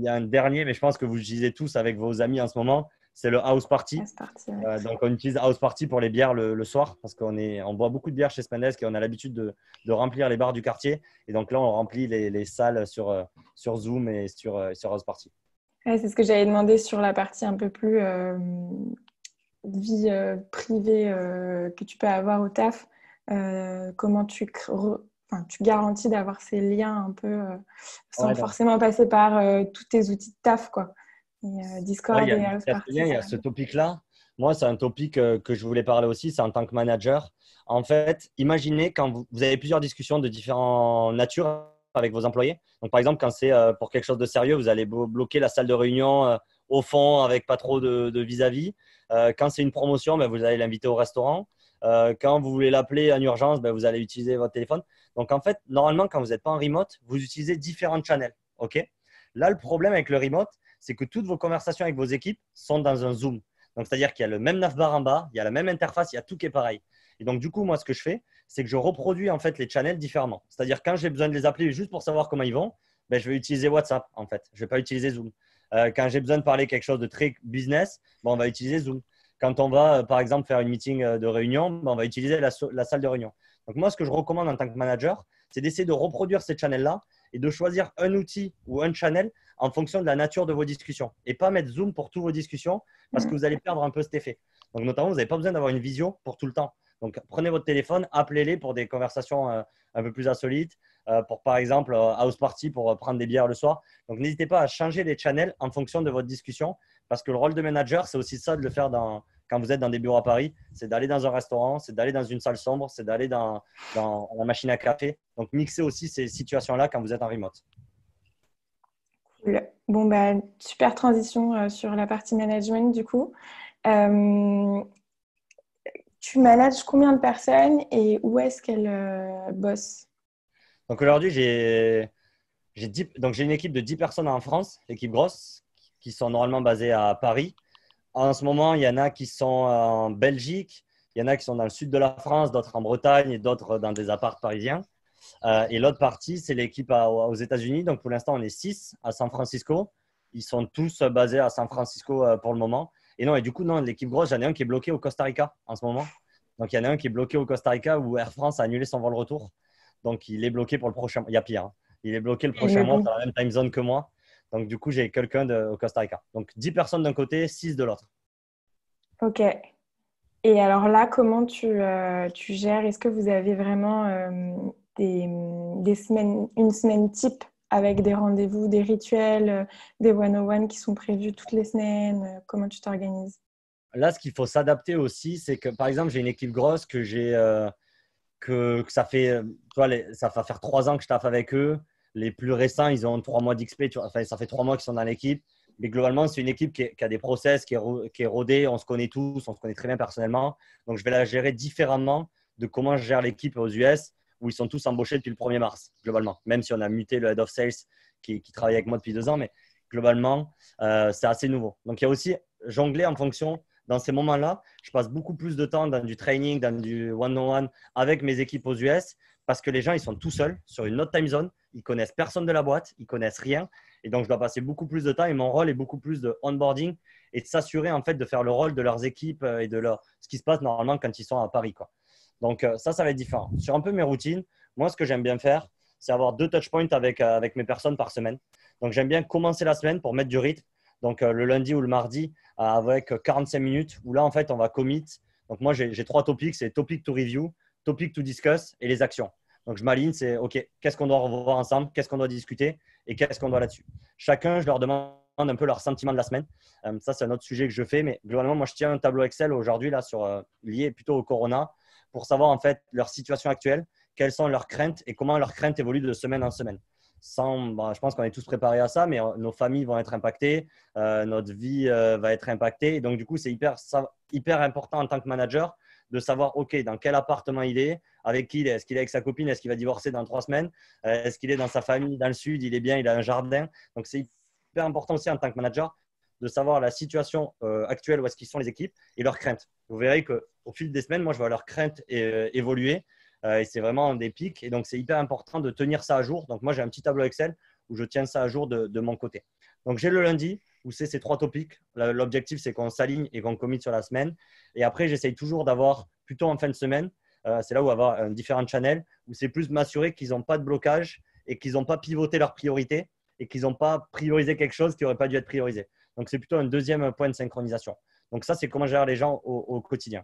y a un dernier, mais je pense que vous utilisez tous avec vos amis en ce moment, c'est le House Party. Ouais. Donc, on utilise House Party pour les bières le soir parce on boit beaucoup de bières chez Spendesk et on a l'habitude de remplir les bars du quartier. Et donc là, on remplit les salles sur Zoom et sur House Party. Ouais, c'est ce que j'avais demandé sur la partie un peu plus vie privée que tu peux avoir au taf. Comment tu garantis d'avoir ces liens un peu sans forcément passer par tous tes outils de taf, quoi. Et, Discord et House Party. Il y a ce topic-là. Moi, c'est un topic que je voulais parler aussi, c'est en tant que manager. En fait, imaginez quand vous avez plusieurs discussions de différentes natures avec vos employés. Donc, par exemple, quand c'est pour quelque chose de sérieux, vous allez bloquer la salle de réunion au fond avec pas trop de vis-à-vis. Quand c'est une promotion, vous allez l'inviter au restaurant. Quand vous voulez l'appeler en urgence, vous allez utiliser votre téléphone. Donc, en fait, normalement, quand vous n'êtes pas en remote, vous utilisez différents channels. OK? Là, le problème avec le remote, c'est que toutes vos conversations avec vos équipes sont dans un Zoom. Donc, c'est-à-dire qu'il y a le même navbar en bas, il y a la même interface, il y a tout qui est pareil. Et donc, du coup, moi, ce que je fais, c'est que je reproduis en fait les channels différemment. C'est-à-dire quand j'ai besoin de les appeler juste pour savoir comment ils vont, ben, je vais utiliser WhatsApp en fait. Je ne vais pas utiliser Zoom. Quand j'ai besoin de parler quelque chose de très business, ben, on va utiliser Zoom. Quand on va, par exemple, faire une meeting de réunion, ben, on va utiliser la salle de réunion. Donc, moi, ce que je recommande en tant que manager, c'est d'essayer de reproduire ces channels-là et de choisir un outil ou un channel en fonction de la nature de vos discussions. Et pas mettre Zoom pour toutes vos discussions parce que vous allez perdre un peu cet effet. Donc, notamment, vous n'avez pas besoin d'avoir une visio pour tout le temps. Donc, prenez votre téléphone, appelez-les pour des conversations un peu plus insolites, pour par exemple house party pour prendre des bières le soir. Donc, n'hésitez pas à changer les channels en fonction de votre discussion parce que le rôle de manager, c'est aussi ça de le faire quand vous êtes dans des bureaux à Paris, c'est d'aller dans un restaurant, c'est d'aller dans une salle sombre, c'est d'aller dans la machine à café. Donc, mixez aussi ces situations-là quand vous êtes en remote. Cool. Bon, bah, super transition sur la partie management du coup. Euh, Tu manages combien de personnes et où est-ce qu'elles bossent? Donc, aujourd'hui, j'ai une équipe de 10 personnes en France, l'équipe grosse, qui sont normalement basées à Paris. En ce moment, il y en a qui sont en Belgique, il y en a qui sont dans le sud de la France, d'autres en Bretagne et d'autres dans des apparts parisiens. Et l'autre partie, c'est l'équipe aux États-Unis. Donc, pour l'instant, on est 6 à San Francisco. Ils sont tous basés à San Francisco pour le moment. Et non, et du coup, non, l'équipe grosse, j'en ai un qui est bloqué au Costa Rica en ce moment. Donc, il y en a un qui est bloqué au Costa Rica où Air France a annulé son vol retour. Donc, il est bloqué pour le prochain mois. Il y a pire, hein. Il est bloqué le prochain Mais mois bon, dans la même time zone que moi. Donc, du coup, j'ai quelqu'un au Costa Rica. Donc, 10 personnes d'un côté, 6 de l'autre. ok. Et alors là, comment tu gères? Est-ce que vous avez vraiment des semaines, une semaine type avec des rendez-vous, des rituels, des one-on-one qui sont prévus toutes les semaines? Comment tu t'organises? Là, ce qu'il faut s'adapter aussi, c'est que, par exemple, j'ai une équipe grosse que ça fait, tu vois, ça va faire 3 ans que je taffe avec eux. Les plus récents, ils ont 3 mois d'XP. Enfin, ça fait 3 mois qu'ils sont dans l'équipe. Mais globalement, c'est une équipe qui a des process, qui est rodée. On se connaît tous, on se connaît très bien personnellement. Donc, je vais la gérer différemment de comment je gère l'équipe aux US, où ils sont tous embauchés depuis le 1er mars, globalement. Même si on a muté le head of sales qui travaille avec moi depuis 2 ans. Mais globalement, c'est assez nouveau. Donc, il y a aussi jongler en fonction. Dans ces moments-là, je passe beaucoup plus de temps dans du training, dans du one-on-one avec mes équipes aux US parce que les gens, ils sont tout seuls sur une autre time zone. Ils connaissent personne de la boîte, ils connaissent rien. Et donc, je dois passer beaucoup plus de temps et mon rôle est beaucoup plus de onboarding et de s'assurer en fait de faire le rôle de leurs équipes et de ce qui se passe normalement quand ils sont à Paris, quoi. Donc, ça va être différent. Sur un peu mes routines, moi, ce que j'aime bien faire, c'est avoir 2 touchpoints avec mes personnes par semaine. Donc, j'aime bien commencer la semaine pour mettre du rythme. Donc, le lundi ou le mardi, avec 45 minutes où là, en fait, on va commit. Donc, moi, j'ai 3 topics. C'est topic to review, topic to discuss et les actions. Donc, je m'aligne, c'est OK, qu'est-ce qu'on doit revoir ensemble, qu'est-ce qu'on doit discuter et qu'est-ce qu'on doit là-dessus. Chacun, je leur demande un peu leur sentiment de la semaine. Ça, c'est un autre sujet que je fais. Mais globalement, moi, je tiens un tableau Excel aujourd'hui là, lié plutôt au Corona pour savoir en fait leur situation actuelle, quelles sont leurs craintes et comment leurs craintes évoluent de semaine en semaine. Je pense qu'on est tous préparés à ça, mais nos familles vont être impactées, notre vie va être impactée. Et donc, du coup, c'est hyper important en tant que manager de savoir, OK, dans quel appartement il est, avec qui il est. Est-ce qu'il est avec sa copine? Est-ce qu'il va divorcer dans 3 semaines? Est-ce qu'il est dans sa famille dans le sud? Il est bien, il a un jardin. Donc, c'est hyper important aussi en tant que manager de savoir la situation actuelle, où est-ce qu'ils sont les équipes et leurs craintes. Vous verrez qu'au fil des semaines, moi, je vois leurs craintes évoluer. Et c'est vraiment des pics. Et donc, c'est hyper important de tenir ça à jour. Donc, moi, j'ai un petit tableau Excel où je tiens ça à jour de mon côté. Donc, j'ai le lundi où c'est ces 3 topics. L'objectif, c'est qu'on s'aligne et qu'on commit sur la semaine. Et après, j'essaye toujours d'avoir, plutôt en fin de semaine, c'est là où avoir différents channels, où c'est plus m'assurer qu'ils n'ont pas de blocage et qu'ils n'ont pas pivoté leurs priorités et qu'ils n'ont pas priorisé quelque chose qui n'aurait pas dû être priorisé. Donc, c'est plutôt un deuxième point de synchronisation. Donc, ça, c'est comment gérer les gens au quotidien.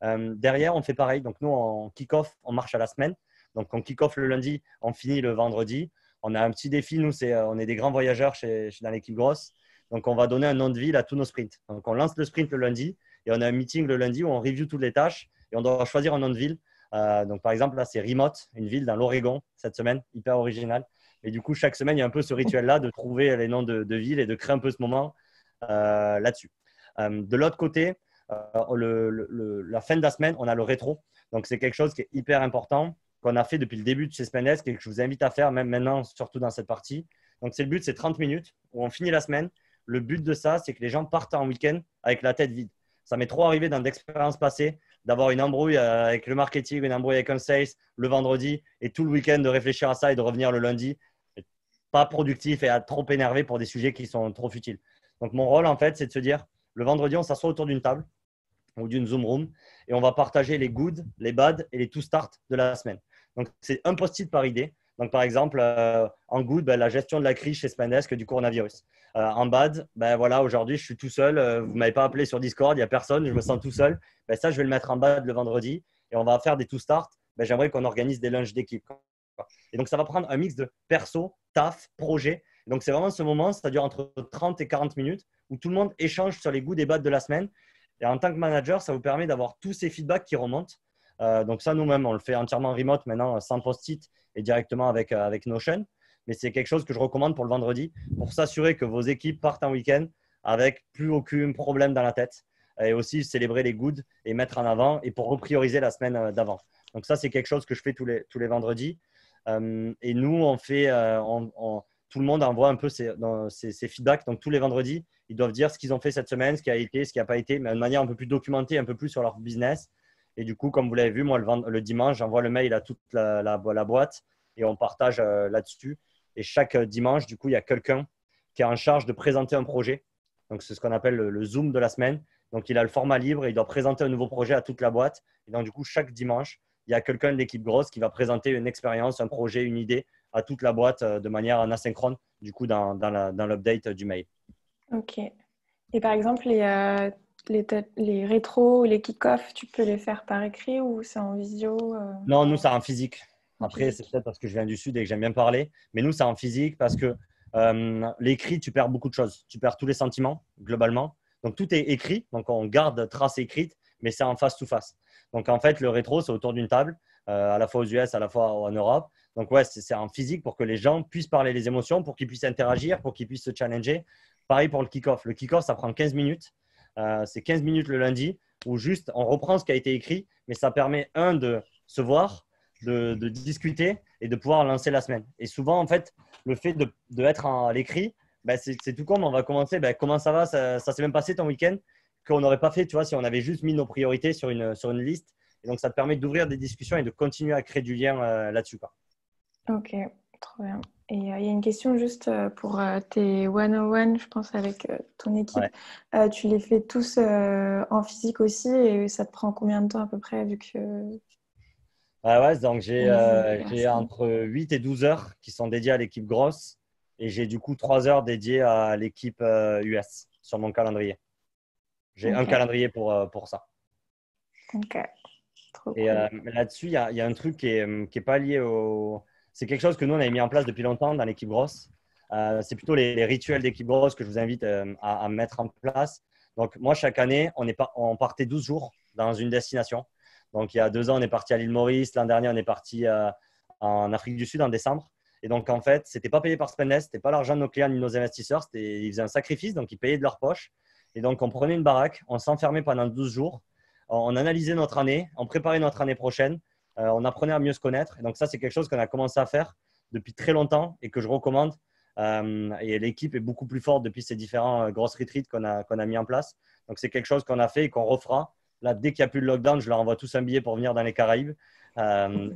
Derrière, on fait pareil. Donc, nous, en kick-off, on marche à la semaine. Donc, on kick-off le lundi, on finit le vendredi. On a un petit défi. Nous, on est des grands voyageurs dans l'équipe grosse. Donc, on va donner un nom de ville à tous nos sprints. Donc, on lance le sprint le lundi et on a un meeting le lundi où on review toutes les tâches et on doit choisir un nom de ville. Donc, par exemple, là, c'est Remote, une ville dans l'Oregon cette semaine, hyper original. Et du coup, chaque semaine, il y a un peu ce rituel-là de trouver les noms de villes et de créer un peu ce moment là-dessus. De l'autre côté, la fin de la semaine, on a le rétro. Donc, c'est quelque chose qui est hyper important, qu'on a fait depuis le début de chez Spendesk et que je vous invite à faire, même maintenant, surtout dans cette partie. Donc, le but, c'est 30 minutes où on finit la semaine. Le but de ça, c'est que les gens partent en week-end avec la tête vide. Ça m'est trop arrivé dans d'expériences passées d'avoir une embrouille avec le marketing, une embrouille avec un sales le vendredi et tout le week-end de réfléchir à ça et de revenir le lundi. pas productif et à trop énervé pour des sujets qui sont trop futiles. Donc, mon rôle, en fait, c'est de se dire, le vendredi, on s'assoit autour d'une table ou d'une Zoom room et on va partager les good, les bad et les to start de la semaine. Donc, c'est un post-it par idée. Donc, par exemple, en good, la gestion de la crise chez Spendesk du coronavirus. En bad, voilà, aujourd'hui, je suis tout seul. Vous ne m'avez pas appelé sur Discord, il n'y a personne, je me sens tout seul. Ça, je vais le mettre en bad le vendredi et on va faire des to start. J'aimerais qu'on organise des lunchs d'équipe. Et donc, ça va prendre un mix de perso, taf, projet. Et donc, c'est vraiment ce moment, ça dure entre 30 et 40 minutes où tout le monde échange sur les goûts des bad de la semaine. Et en tant que manager, ça vous permet d'avoir tous ces feedbacks qui remontent. Donc, ça, nous-mêmes, on le fait entièrement remote maintenant, sans post-it et directement avec Notion. Mais c'est quelque chose que je recommande pour le vendredi pour s'assurer que vos équipes partent en week-end avec plus aucun problème dans la tête. Et aussi célébrer les goods et mettre en avant et pour reprioriser la semaine d'avant. Donc, ça, c'est quelque chose que je fais tous les vendredis. Et nous, on fait, tout le monde envoie un peu ses feedbacks. Donc, tous les vendredis, ils doivent dire ce qu'ils ont fait cette semaine, ce qui a été, ce qui n'a pas été, mais de manière un peu plus documentée, un peu plus sur leur business. Et du coup, comme vous l'avez vu, moi, le dimanche, j'envoie le mail à toute la boîte et on partage là-dessus. Et chaque dimanche, du coup, il y a quelqu'un qui est en charge de présenter un projet. Donc, c'est ce qu'on appelle le Zoom de la semaine. Donc, il a le format libre et il doit présenter un nouveau projet à toute la boîte. Et donc, du coup, chaque dimanche, il y a quelqu'un de l'équipe grosse qui va présenter une expérience, un projet, une idée à toute la boîte de manière asynchrone, du coup, dans l'update du mail. Ok. Et par exemple, les rétros ou les kick-offs, tu peux les faire par écrit ou c'est en visio Non, nous, c'est en physique. En Après, c'est physique. peut-être parce que je viens du Sud et que j'aime bien parler. Mais nous, c'est en physique parce que l'écrit, tu perds beaucoup de choses. Tu perds tous les sentiments, globalement. Donc, tout est écrit. Donc, on garde trace écrite, mais c'est en face-to-face. Donc, en fait, le rétro, c'est autour d'une table, à la fois aux US, à la fois en Europe. Donc, ouais, c'est en physique pour que les gens puissent parler les émotions, pour qu'ils puissent interagir, pour qu'ils puissent se challenger. Pareil pour le kick-off. Le kick-off, ça prend 15 minutes. C'est 15 minutes le lundi où juste on reprend ce qui a été écrit, mais ça permet, de se voir, de discuter et de pouvoir lancer la semaine. Et souvent, en fait, le fait de être à l'écrit, c'est tout comme on va commencer. Comment ça va? Ça s'est même passé ton week-end qu'on n'aurait pas fait, tu vois, si on avait juste mis nos priorités sur une liste. Et donc, ça te permet d'ouvrir des discussions et de continuer à créer du lien là-dessus, quoi. Ok, trop bien. Et il y a une question juste pour tes one-on-one, je pense, avec ton équipe. Ouais. Tu les fais tous en physique aussi et ça te prend combien de temps à peu près vu que Ouais, donc j'ai personnes. entre 8 et 12 heures qui sont dédiées à l'équipe grosse et j'ai du coup 3 heures dédiées à l'équipe US sur mon calendrier. J'ai un Ok, calendrier pour ça. ok, trop Et cool. là-dessus, il y a un truc qui est pas lié au… C'est quelque chose que nous, on avait mis en place depuis longtemps dans l'équipe grosse. C'est plutôt les rituels d'équipe grosse que je vous invite à mettre en place. Donc, moi, chaque année, on partait 12 jours dans une destination. Donc, il y a 2 ans, on est parti à l'île Maurice. L'an dernier, on est parti en Afrique du Sud en décembre. Et donc, en fait, ce n'était pas payé par Spendesk, ce n'était pas l'argent de nos clients ni de nos investisseurs. Ils faisaient un sacrifice, donc ils payaient de leur poche. Et donc, on prenait une baraque, on s'enfermait pendant 12 jours. On analysait notre année, on préparait notre année prochaine, on apprenait à mieux se connaître. Et donc, ça, c'est quelque chose qu'on a commencé à faire depuis très longtemps et que je recommande. Et l'équipe est beaucoup plus forte depuis ces différents grosses retreats qu'on a mis en place. Donc, c'est quelque chose qu'on a fait et qu'on refera. Là, dès qu'il n'y a plus de lockdown, je leur envoie tous un billet pour venir dans les Caraïbes.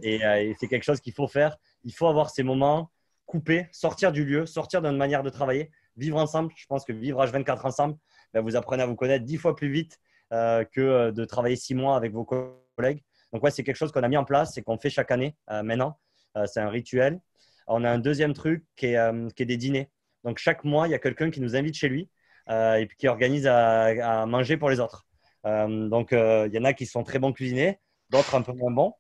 Et c'est quelque chose qu'il faut faire. Il faut avoir ces moments coupés, sortir du lieu, sortir d'une manière de travailler, vivre ensemble. Je pense que vivre H24 ensemble, vous apprenez à vous connaître 10 fois plus vite que de travailler 6 mois avec vos collègues. Donc, ouais, c'est quelque chose qu'on a mis en place et qu'on fait chaque année maintenant. C'est un rituel. On a un deuxième truc qui est des dîners. Donc, chaque mois, il y a quelqu'un qui nous invite chez lui et puis qui organise à manger pour les autres. Donc, il y en a qui sont très bons cuisiniers, d'autres un peu moins bons.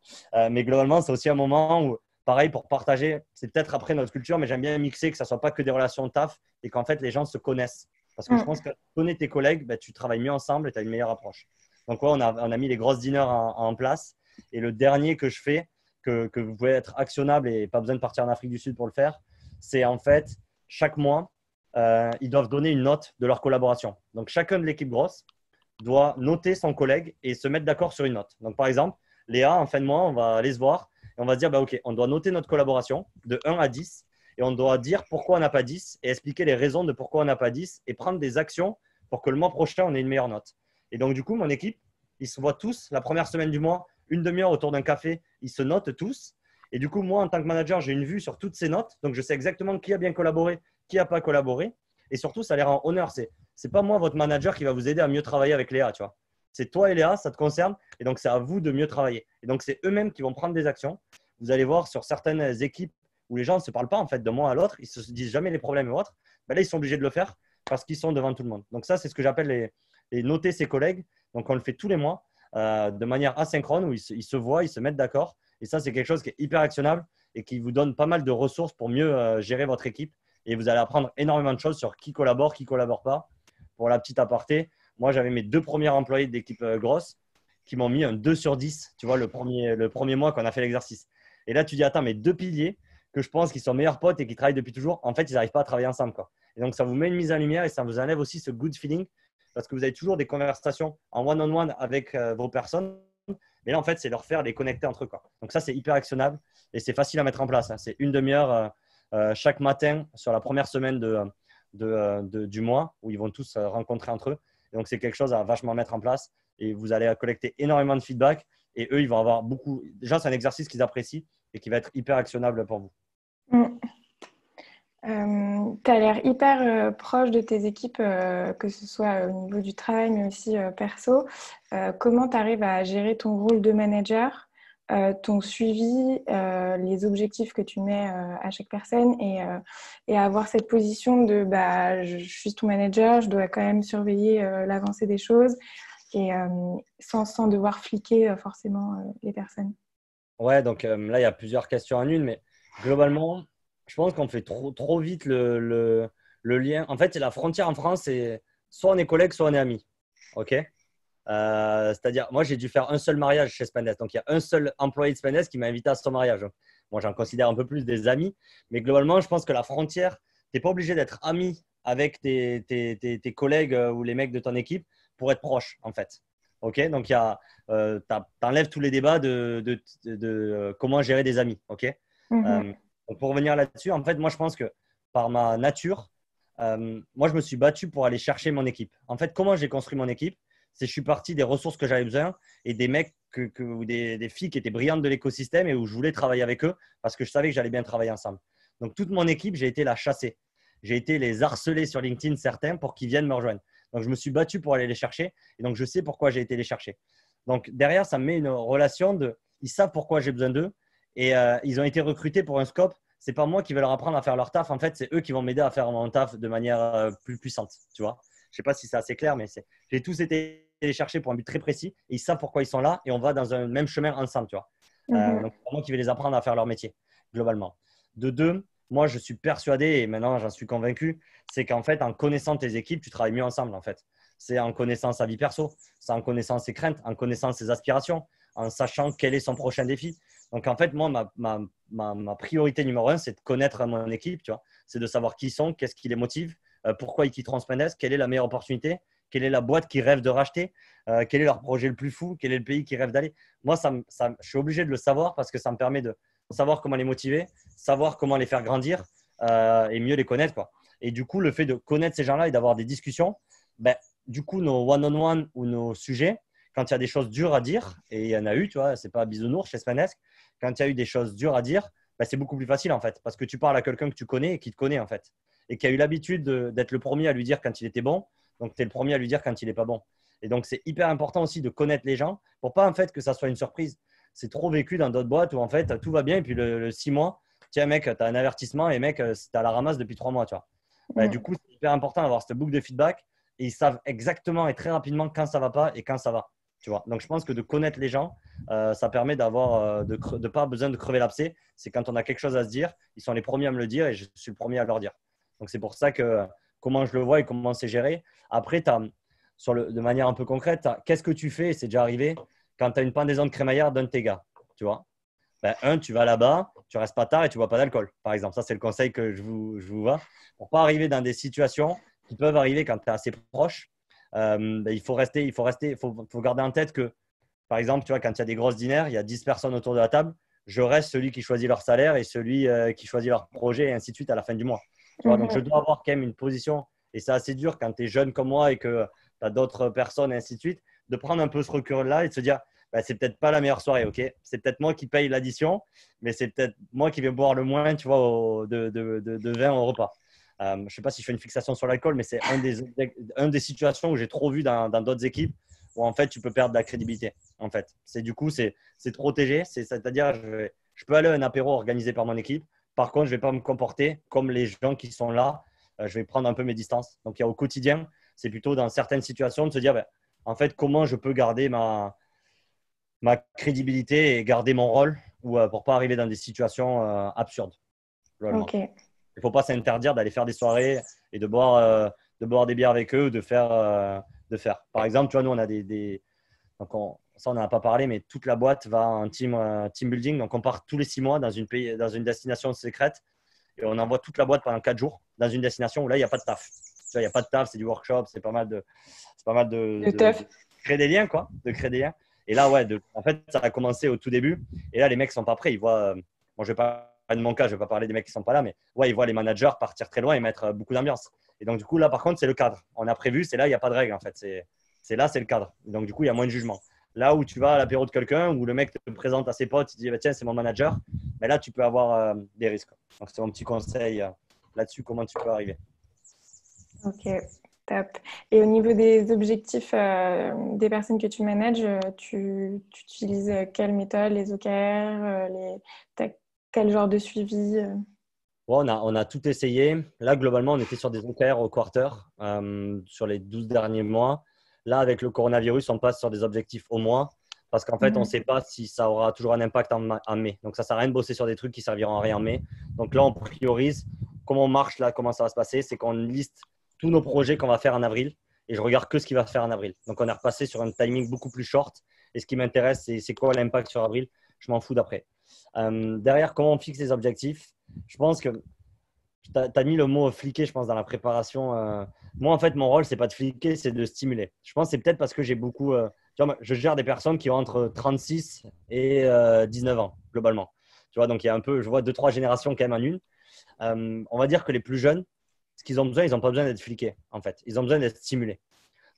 Mais globalement, c'est aussi un moment où, pareil, pour partager, c'est peut-être après notre culture, mais j'aime bien mixer, que ça ne soit pas que des relations de taf et qu'en fait, les gens se connaissent. Parce que je pense que connaître tes collègues, tu travailles mieux ensemble et tu as une meilleure approche. Donc, ouais, on a mis les grosses dinners en place. Et le dernier que je fais, que vous pouvez être actionnable et pas besoin de partir en Afrique du Sud pour le faire, c'est en fait, chaque mois, ils doivent donner une note de leur collaboration. Donc, chacun de l'équipe grosse doit noter son collègue et se mettre d'accord sur une note. Donc, par exemple, Léa, en fin de mois, on va aller se voir et on va se dire, OK, on doit noter notre collaboration de 1 à 10 et on doit dire pourquoi on n'a pas 10 et expliquer les raisons de pourquoi on n'a pas 10 et prendre des actions pour que le mois prochain, on ait une meilleure note. Et donc, du coup, mon équipe, ils se voient tous la première semaine du mois, une demi-heure autour d'un café, ils se notent tous. Et du coup, moi, en tant que manager, j'ai une vue sur toutes ces notes. Donc, je sais exactement qui a bien collaboré, qui n'a pas collaboré. Et surtout, ça les rend honneur. C'est pas moi, votre manager, qui va vous aider à mieux travailler avec Léa, tu vois. C'est toi et Léa, ça te concerne. Et donc, c'est à vous de mieux travailler. Et donc, c'est eux-mêmes qui vont prendre des actions. Vous allez voir sur certaines équipes où les gens ne se parlent pas en fait de moi à l'autre, ils ne se disent jamais les problèmes et autres. Ben là, ils sont obligés de le faire parce qu'ils sont devant tout le monde. Donc, ça, c'est ce que j'appelle les noter ses collègues. Donc, on le fait tous les mois de manière asynchrone où ils se voient, ils se mettent d'accord. Et ça, c'est quelque chose qui est hyper actionnable et qui vous donne pas mal de ressources pour mieux gérer votre équipe. Et vous allez apprendre énormément de choses sur qui collabore pas. Pour la petite aparté, moi, j'avais mes 2 premiers employés d'équipe grosse qui m'ont mis un 2 sur 10, tu vois, le premier mois qu'on a fait l'exercice. Et là, tu dis, attends, mes 2 piliers que je pense qu'ils sont meilleurs potes et qui travaillent depuis toujours, en fait, ils n'arrivent pas à travailler ensemble, quoi. Et donc, ça vous met une mise en lumière et ça vous enlève aussi ce good feeling parce que vous avez toujours des conversations en one-on-one avec vos personnes. Mais là, en fait, c'est leur faire les connecter entre eux, quoi. Donc, ça, c'est hyper actionnable et c'est facile à mettre en place, hein. C'est une demi-heure chaque matin sur la première semaine du mois où ils vont tous se rencontrer entre eux. Et donc, c'est quelque chose à vachement mettre en place et vous allez collecter énormément de feedback et eux, ils vont avoir beaucoup. Déjà, c'est un exercice qu'ils apprécient et qui va être hyper actionnable pour vous. Tu as l'air hyper proche de tes équipes, que ce soit au niveau du travail, mais aussi perso. Comment tu arrives à gérer ton rôle de manager, ton suivi, les objectifs que tu mets à chaque personne et avoir cette position de je suis ton manager, je dois quand même surveiller l'avancée des choses et sans devoir fliquer forcément les personnes. Ouais, donc là, il y a plusieurs questions en une, mais globalement, je pense qu'on fait trop vite le lien. En fait, la frontière en France, c'est soit on est collègues, soit on est amis. OK? C'est-à-dire, moi, j'ai dû faire un seul mariage chez Spendesk. Donc, il y a un seul employé de Spendesk qui m'a invité à son mariage. Moi, j'en considère un peu plus des amis. Mais globalement, je pense que la frontière, tu n'es pas obligé d'être ami avec tes collègues ou les mecs de ton équipe pour être proche, en fait. OK? Donc, t'enlèves tous les débats de comment gérer des amis. OK? Donc pour revenir là-dessus, en fait, moi, je pense que par ma nature, moi, je me suis battu pour aller chercher mon équipe. En fait, comment j'ai construit mon équipe? C'est que je suis parti des ressources que j'avais besoin et des mecs ou des filles qui étaient brillantes de l'écosystème et où je voulais travailler avec eux parce que je savais que j'allais bien travailler ensemble. Donc, toute mon équipe, j'ai été la chasser. J'ai été les harceler sur LinkedIn, certains, pour qu'ils viennent me rejoindre. Donc, je me suis battu pour aller les chercher et donc, je sais pourquoi j'ai été les chercher. Donc, derrière, ça me met une relation de ils savent pourquoi j'ai besoin d'eux et ils ont été recrutés pour un scope. C'est pas moi qui vais leur apprendre à faire leur taf. En fait, c'est eux qui vont m'aider à faire mon taf de manière plus puissante. Tu vois? Je sais pas si c'est assez clair, mais j'ai tous été les chercher pour un but très précis et ils savent pourquoi ils sont là et on va dans un même chemin ensemble. Tu vois? Donc, c'est pas moi qui vais les apprendre à faire leur métier, globalement. De deux, moi, je suis persuadé et maintenant j'en suis convaincu, c'est qu'en fait, en connaissant tes équipes, tu travailles mieux ensemble. En fait, c'est en connaissant sa vie perso, c'est en connaissant ses craintes, en connaissant ses aspirations, en sachant quel est son prochain défi. Donc, en fait, moi, ma priorité numéro un, c'est de connaître mon équipe, tu vois. C'est de savoir qui ils sont, qu'est-ce qui les motive, pourquoi ils quitteront Spendesk, quelle est la meilleure opportunité, quelle est la boîte qui rêve de racheter, quel est leur projet le plus fou, quel est le pays qui rêve d'aller. Moi, je suis obligé de le savoir parce que ça me permet de savoir comment les motiver, savoir comment les faire grandir et mieux les connaître, quoi. Et du coup, le fait de connaître ces gens-là et d'avoir des discussions, du coup, nos one-on-one ou nos sujets, quand il y a des choses dures à dire, et il y en a eu, tu vois, c'est pas bisounours chez Spendesk, quand il y a eu des choses dures à dire, c'est beaucoup plus facile en fait, parce que tu parles à quelqu'un que tu connais et qui te connaît en fait, et qui a eu l'habitude d'être le premier à lui dire quand il était bon, donc tu es le premier à lui dire quand il n'est pas bon. Et donc, c'est hyper important aussi de connaître les gens pour pas en fait que ça soit une surprise. C'est trop vécu dans d'autres boîtes où en fait tout va bien, et puis le 6 mois, tiens mec, tu as un avertissement et mec, tu as la ramasse depuis 3 mois, tu vois. Du coup, c'est hyper important d'avoir cette boucle de feedback et ils savent exactement et très rapidement quand ça va pas et quand ça va. Tu vois. Donc, je pense que de connaître les gens, ça permet d'avoir de pas besoin de crever l'abcès. C'est quand on a quelque chose à se dire, ils sont les premiers à me le dire et je suis le premier à leur dire. Donc, c'est pour ça que comment je le vois et comment c'est géré. Après, de manière un peu concrète, qu'est-ce que tu fais, c'est déjà arrivé, quand tu as une pendaison de crémaillère d'un de tes gars, tu vois. Tu vas là-bas, tu restes pas tard et tu bois pas d'alcool, par exemple. Ça, c'est le conseil que je vous vois. Pour pas arriver dans des situations qui peuvent arriver quand tu es assez proche. Il faut garder en tête que, par exemple, tu vois, quand il y a des grosses dîners, il y a 10 personnes autour de la table, je reste celui qui choisit leur salaire et celui qui choisit leur projet et ainsi de suite à la fin du mois. Tu vois, donc, je dois avoir quand même une position, et c'est assez dur quand tu es jeune comme moi et que tu as d'autres personnes et ainsi de suite, de prendre un peu ce recul-là et de se dire, bah, c'est peut-être pas la meilleure soirée, ok? C'est peut-être moi qui paye l'addition, mais c'est peut-être moi qui vais boire le moins, tu vois, de vin au repas. Je ne sais pas si je fais une fixation sur l'alcool, mais c'est un des situations où j'ai trop vu dans d'autres équipes où en fait tu peux perdre de la crédibilité. En fait, c'est protégé, c'est-à-dire je peux aller à un apéro organisé par mon équipe. Par contre, je ne vais pas me comporter comme les gens qui sont là. Je vais prendre un peu mes distances. Donc, il y a au quotidien, c'est plutôt dans certaines situations de se dire, ben, en fait, comment je peux garder ma crédibilité et garder mon rôle ou pour pas arriver dans des situations absurdes. Globalement. Ok. Il ne faut pas s'interdire d'aller faire des soirées et de boire des bières avec eux ou de faire. Par exemple, tu vois, nous, on a donc ça, on n'en a pas parlé, mais toute la boîte va en team building. Donc, on part tous les 6 mois dans une destination secrète et on envoie toute la boîte pendant 4 jours dans une destination où là, il n'y a pas de taf. Tu vois, il n'y a pas de taf, c'est du workshop, c'est pas mal Le teuf. de créer des liens, quoi, de créer des liens. Et là, ouais, en fait, ça a commencé au tout début. Et là, les mecs sont pas prêts. Ils voient, bon, je vais pas parler de mon cas, je vais pas parler des mecs qui sont pas là, mais ouais, ils voient les managers partir très loin et mettre beaucoup d'ambiance. Et donc, du coup, là, par contre, c'est le cadre. On a prévu, c'est là, il n'y a pas de règle, en fait. C'est là, c'est le cadre. Et donc, du coup, il y a moins de jugement. Là où tu vas à l'apéro de quelqu'un, où le mec te présente à ses potes, il dit bah, tiens, c'est mon manager, mais là, tu peux avoir des risques. Donc, c'est mon petit conseil là-dessus, comment tu peux arriver. Ok, top. Et au niveau des objectifs des personnes que tu manages, tu utilises quelle méthode, les OKR, t'as quel genre de suivi Ouais, on a tout essayé. Là, globalement, on était sur des OKR au quarter sur les 12 derniers mois. Là, avec le coronavirus, on passe sur des objectifs au mois parce qu'en fait, on ne Mhm. sait pas si ça aura toujours un impact en mai. Donc, ça ne sert à rien de bosser sur des trucs qui serviront à rien en mai. Donc là, on priorise comment on marche, là, comment ça va se passer. C'est qu'on liste tous nos projets qu'on va faire en avril et je regarde que ce qui va faire en avril. Donc, on est repassé sur un timing beaucoup plus short. Et ce qui m'intéresse, c'est quoi l'impact sur avril. Je m'en fous d'après. Derrière, comment on fixe les objectifs? Je pense que tu as mis le mot fliquer, je pense, dans la préparation. Moi, en fait, mon rôle, c'est pas de fliquer, c'est de stimuler. Je pense que c'est peut-être parce que j'ai beaucoup. Tu vois, je gère des personnes qui ont entre 36 et 19 ans, globalement. Tu vois, donc il y a un peu, je vois deux, trois générations quand même en une. On va dire que les plus jeunes, ce qu'ils ont besoin, ils n'ont pas besoin d'être fliqués, en fait. Ils ont besoin d'être stimulés.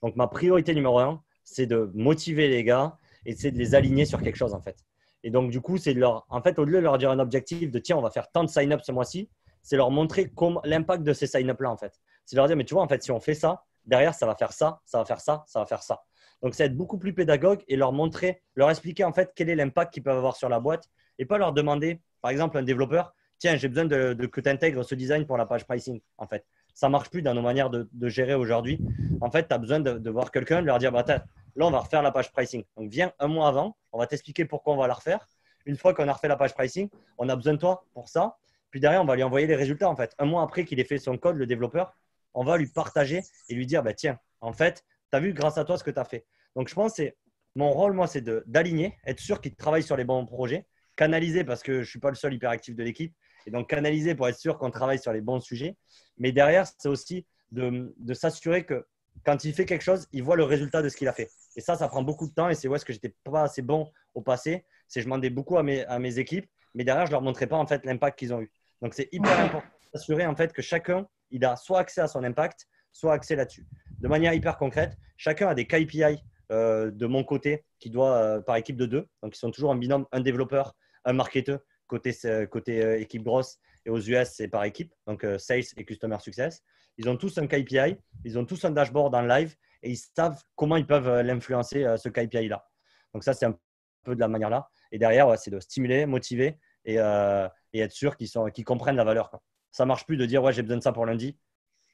Donc, ma priorité numéro un, c'est de motiver les gars et c'est de les aligner sur quelque chose, en fait. Et donc, du coup, c'est de leur, en fait, au lieu de leur dire un objectif de tiens, on va faire tant de sign-up ce mois-ci, c'est leur montrer l'impact de ces sign-up-là, en fait. C'est leur dire, mais tu vois, en fait, si on fait ça, derrière, ça va faire ça, ça va faire ça, ça va faire ça. Donc, c'est être beaucoup plus pédagogue et leur montrer, leur expliquer, en fait, quel est l'impact qu'ils peuvent avoir sur la boîte et pas leur demander, par exemple, un développeur, tiens, j'ai besoin que tu intègres ce design pour la page pricing, en fait. Ça ne marche plus dans nos manières de gérer aujourd'hui. En fait, tu as besoin de voir quelqu'un, de leur dire, bah, là, on va refaire la page pricing. Donc, viens un mois avant, on va t'expliquer pourquoi on va la refaire. Une fois qu'on a refait la page pricing, on a besoin de toi pour ça. Puis derrière, on va lui envoyer les résultats. En fait, un mois après qu'il ait fait son code, le développeur, on va lui partager et lui dire bah, tiens, en fait, tu as vu grâce à toi ce que tu as fait. Donc, je pense que mon rôle, moi, c'est d'aligner, être sûr qu'il travaille sur les bons projets, canaliser parce que je ne suis pas le seul hyperactif de l'équipe. Et donc, canaliser pour être sûr qu'on travaille sur les bons sujets. Mais derrière, c'est aussi de s'assurer que quand il fait quelque chose, il voit le résultat de ce qu'il a fait. Et ça prend beaucoup de temps et c'est où est-ce que j'étais pas assez bon au passé. C'est je demandais beaucoup à mes équipes, mais derrière, je leur montrais pas en fait l'impact qu'ils ont eu. Donc, c'est hyper important d'assurer en fait que chacun, il a soit accès à son impact, soit accès là-dessus. De manière hyper concrète, chacun a des KPI de mon côté qui doit par équipe de deux. Donc, ils sont toujours en binôme, un développeur, un marketeur côté équipe grosse et aux US, c'est par équipe, donc Sales et Customer Success. Ils ont tous un KPI, ils ont tous un dashboard en live et ils savent comment ils peuvent l'influencer, ce KPI-là. Donc ça, c'est un peu de la manière là. Et derrière, ouais, c'est de stimuler, motiver et être sûr qu'ils comprennent la valeur, quoi. Ça ne marche plus de dire ouais, j'ai besoin de ça pour lundi.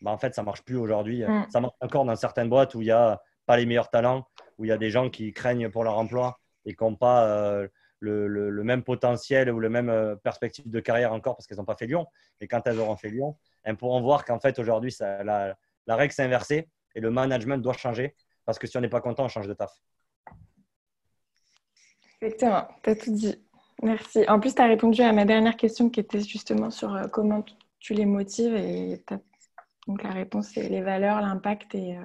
Bah, en fait, ça ne marche plus aujourd'hui. Mm. Ça marche encore dans certaines boîtes où il n'y a pas les meilleurs talents, où il y a des gens qui craignent pour leur emploi et qui n'ont pas le même potentiel ou le même perspective de carrière encore parce qu'elles n'ont pas fait Lyon. Et quand elles auront fait Lyon, elles pourront voir qu'en fait, aujourd'hui, la règle s'est inversée et le management doit changer parce que si on n'est pas content, on change de taf. Exactement, tu as tout dit. Merci. En plus, tu as répondu à ma dernière question qui était justement sur comment tu les motives. Donc, la réponse, c'est les valeurs, l'impact et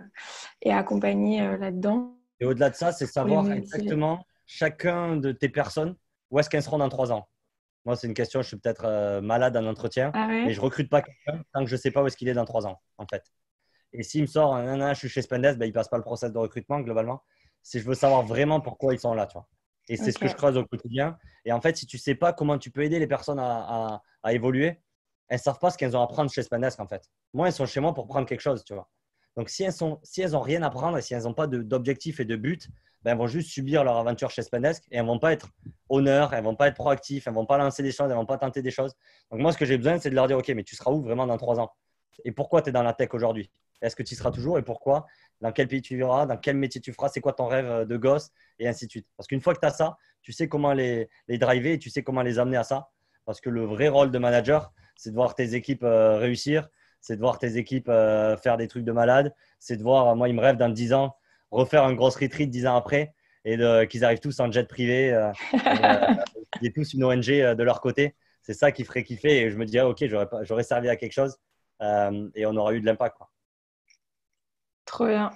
accompagner là-dedans Et au-delà de ça, c'est pour les savoir motiver. exactement chacun de tes personnes, où est-ce qu'elles seront dans 3 ans. Moi, c'est une question, je suis peut-être malade en entretien, Ah mais ouais? je ne recrute pas quelqu'un tant que je ne sais pas où est-ce qu'il est dans 3 ans, en fait. Et s'il me sort un je suis chez Spendesk, ben, il ne passe pas le process de recrutement globalement. Si je veux savoir vraiment pourquoi ils sont là, tu vois. Et c'est ce que je Ok. creuse au quotidien. Et en fait, si tu ne sais pas comment tu peux aider les personnes à évoluer, elles ne savent pas ce qu'elles ont à prendre chez Spendesk en fait. Moi, elles sont chez moi pour prendre quelque chose, tu vois. Donc, si elles ont rien à prendre et si elles n'ont pas d'objectif et de but, ben, elles vont juste subir leur aventure chez Spendesk et elles ne vont pas être honneur, elles ne vont pas être proactifs, elles ne vont pas lancer des choses, elles ne vont pas tenter des choses. Donc, moi, ce que j'ai besoin, c'est de leur dire, OK, mais tu seras où vraiment dans 3 ans? Et pourquoi tu es dans la tech aujourd'hui? Est-ce que tu y seras toujours et pourquoi? Dans quel pays tu vivras? Dans quel métier tu feras? C'est quoi ton rêve de gosse? Et ainsi de suite. Parce qu'une fois que tu as ça, tu sais comment les driver et tu sais comment les amener à ça. Parce que le vrai rôle de manager, c'est de voir tes équipes réussir, c'est de voir tes équipes faire des trucs de malade, c'est de voir, moi, il me rêve dans 10 ans, refaire un gros retreat 10 ans après et qu'ils arrivent tous en jet privé et qu'ils aient tous une ONG de leur côté. C'est ça qui ferait kiffer et je me dirais, OK, j'aurais servi à quelque chose et on aura eu de l'impact, quoi. Trop bien.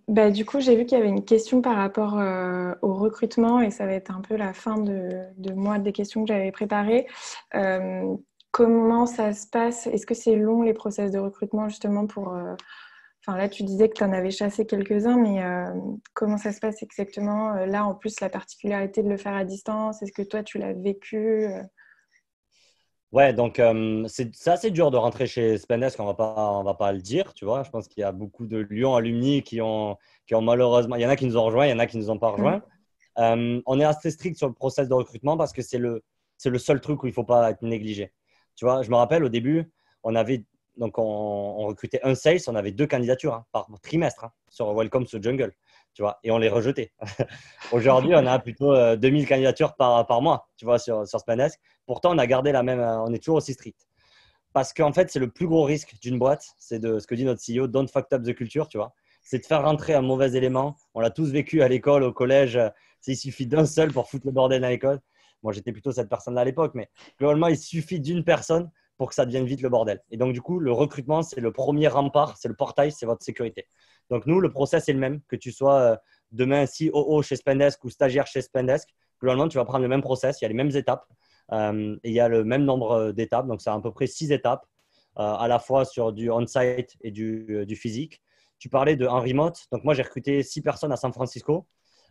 Bah, du coup, j'ai vu qu'il y avait une question par rapport au recrutement et ça va être un peu la fin de moi des questions que j'avais préparées. Comment ça se passe? Est-ce que c'est long les process de recrutement justement pour... Enfin là, tu disais que tu en avais chassé quelques-uns, mais comment ça se passe exactement? Là, en plus, la particularité de le faire à distance, est-ce que toi, tu l'as vécu? Ouais, donc c'est assez dur de rentrer chez Spendesk, on va pas le dire, tu vois. Je pense qu'il y a beaucoup de Lyon alumni qui ont malheureusement, il y en a qui nous ont rejoints, il y en a qui nous ont pas Mm. rejoints. On est assez strict sur le process de recrutement parce que c'est le seul truc où il faut pas être négligé. Tu vois, je me rappelle au début, on avait on recrutait un sales, on avait 2 candidatures hein, par trimestre hein, sur Welcome to Jungle, tu vois, et on les rejetait. Aujourd'hui, on a plutôt 2000 candidatures par mois, tu vois, sur Spendesk. Pourtant, on a gardé la même, on est toujours aussi strict. Parce qu'en fait, c'est le plus gros risque d'une boîte, c'est de ce que dit notre CEO, don't fuck up the culture, tu vois. C'est de faire rentrer un mauvais élément. On l'a tous vécu à l'école, au collège. Il suffit d'un seul pour foutre le bordel dans l'école. Moi, j'étais plutôt cette personne-là à l'époque, mais globalement, il suffit d'une personne pour que ça devienne vite le bordel. Et donc, du coup, le recrutement, c'est le premier rempart, c'est le portail, c'est votre sécurité. Donc, nous, le process est le même, que tu sois demain COO chez Spendesk ou stagiaire chez Spendesk. Globalement, tu vas prendre le même process, il y a les mêmes étapes. Et il y a le même nombre d'étapes, donc c'est à peu près 6 étapes, à la fois sur du on-site et du physique. Tu parlais de en remote, donc moi j'ai recruté 6 personnes à San Francisco.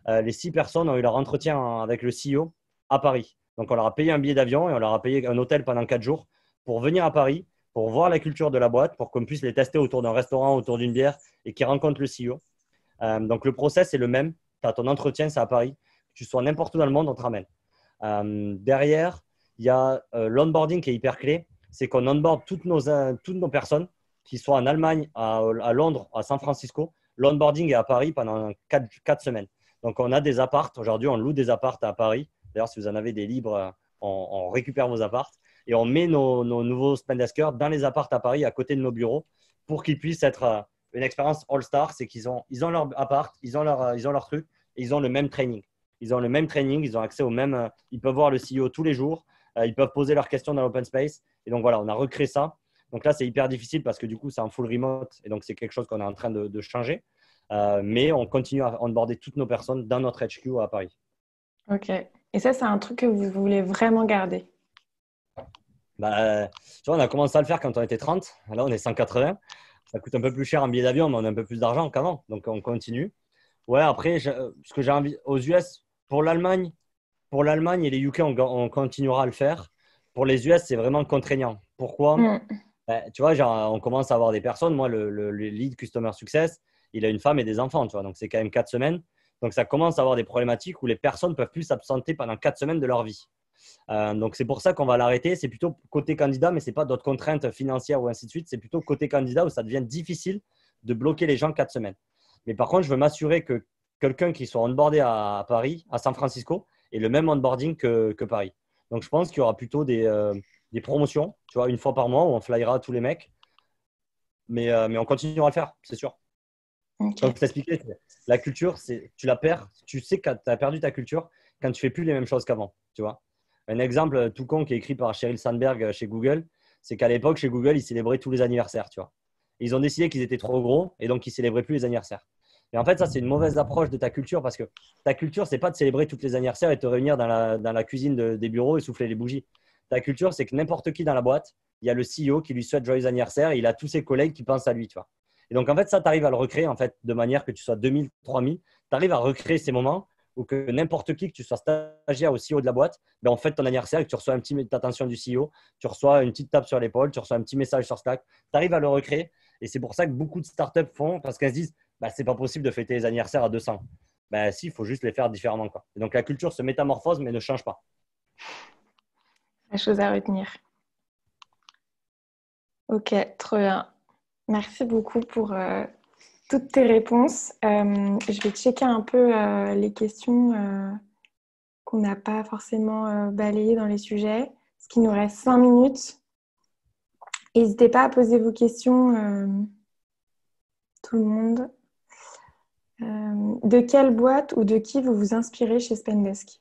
Les 6 personnes ont eu leur entretien avec le CEO à Paris. Donc on leur a payé un billet d'avion et on leur a payé un hôtel pendant 4 jours pour venir à Paris, pour voir la culture de la boîte, pour qu'on puisse les tester autour d'un restaurant, autour d'une bière et qu'ils rencontrent le CEO. Donc le process est le même. Tu as ton entretien, c'est à Paris. Que tu sois n'importe où dans le monde, on te ramène. Derrière, il y a l'onboarding qui est hyper clé. C'est qu'on onboard toutes nos personnes, qui soient en Allemagne, à Londres, à San Francisco. L'onboarding est à Paris pendant 4 semaines. Donc, on a des appartes. Aujourd'hui, on loue des appartes à Paris. D'ailleurs, si vous en avez des libres, on récupère vos appartes. Et on met nos nouveaux Spendeskers dans les appartes à Paris, à côté de nos bureaux, pour qu'ils puissent être une expérience all-star. C'est ils ont leur appart, ils ont leur truc, et ils ont le même training. Ils ont le même training, ils ont accès au même. Ils peuvent voir le CEO tous les jours, ils peuvent poser leurs questions dans l'open space. Et donc voilà, on a recréé ça. Donc là, c'est hyper difficile parce que du coup, c'est en full remote et donc c'est quelque chose qu'on est en train de changer. Mais on continue à onboarder toutes nos personnes dans notre HQ à Paris. Ok. Et ça, c'est un truc que vous voulez vraiment garder. Bah, tu vois, on a commencé à le faire quand on était 30. Là, on est 180. Ça coûte un peu plus cher en billet d'avion, mais on a un peu plus d'argent qu'avant. Donc, on continue. Ouais, après, ce que j'ai envie aux US, pour l'Allemagne, pour l'Allemagne et les UK, on continuera à le faire. Pour les US, c'est vraiment contraignant. Pourquoi? Mm. Ben, tu vois, genre, on commence à avoir des personnes. Moi, le lead Customer Success, il a une femme et des enfants, tu vois. Donc, c'est quand même 4 semaines. Donc, ça commence à avoir des problématiques où les personnes ne peuvent plus s'absenter pendant 4 semaines de leur vie. Donc, c'est pour ça qu'on va l'arrêter. C'est plutôt côté candidat, mais ce n'est pas d'autres contraintes financières ou ainsi de suite. C'est plutôt côté candidat où ça devient difficile de bloquer les gens 4 semaines. Mais par contre, je veux m'assurer que quelqu'un qui soit onboardé à Paris, à San Francisco, ait le même onboarding que Paris. Donc, je pense qu'il y aura plutôt des promotions, tu vois, une fois par mois où on flyera tous les mecs. Mais on continuera à le faire, c'est sûr. Comme Ok. je t'expliquais, la culture, tu la perds. Tu sais que tu as perdu ta culture quand tu fais plus les mêmes choses qu'avant. Tu vois. Un exemple tout con qui est écrit par Sheryl Sandberg chez Google, c'est qu'à l'époque, chez Google, ils célébraient tous les anniversaires. Tu vois. Ils ont décidé qu'ils étaient trop gros et donc ils célébraient plus les anniversaires. Et en fait, ça, c'est une mauvaise approche de ta culture parce que ta culture, c'est pas de célébrer tous les anniversaires et te réunir dans la cuisine des bureaux et souffler les bougies. Ta culture, c'est que n'importe qui dans la boîte, il y a le CEO qui lui souhaite joyeux anniversaire et il a tous ses collègues qui pensent à lui. Tu vois. Et donc, en fait, ça, tu arrives à le recréer en fait, de manière que tu sois 2000, 3000. Tu arrives à recréer ces moments ou que n'importe qui, que tu sois stagiaire ou CEO de la boîte, ben, on fête ton anniversaire et que tu reçois un petit attention du CEO, tu reçois une petite tape sur l'épaule, tu reçois un petit message sur Slack, tu arrives à le recréer. Et c'est pour ça que beaucoup de startups font, parce qu'elles se disent, bah, c'est pas possible de fêter les anniversaires à 200. Ben, si, il faut juste les faire différemment, quoi. Et donc la culture se métamorphose, mais ne change pas. La chose à retenir. Ok, trop bien. Merci beaucoup pour toutes tes réponses. Je vais checker un peu les questions qu'on n'a pas forcément balayées dans les sujets. Parce qu'il nous reste 5 minutes. N'hésitez pas à poser vos questions, tout le monde. De quelle boîte ou de qui vous vous inspirez chez Spendesk?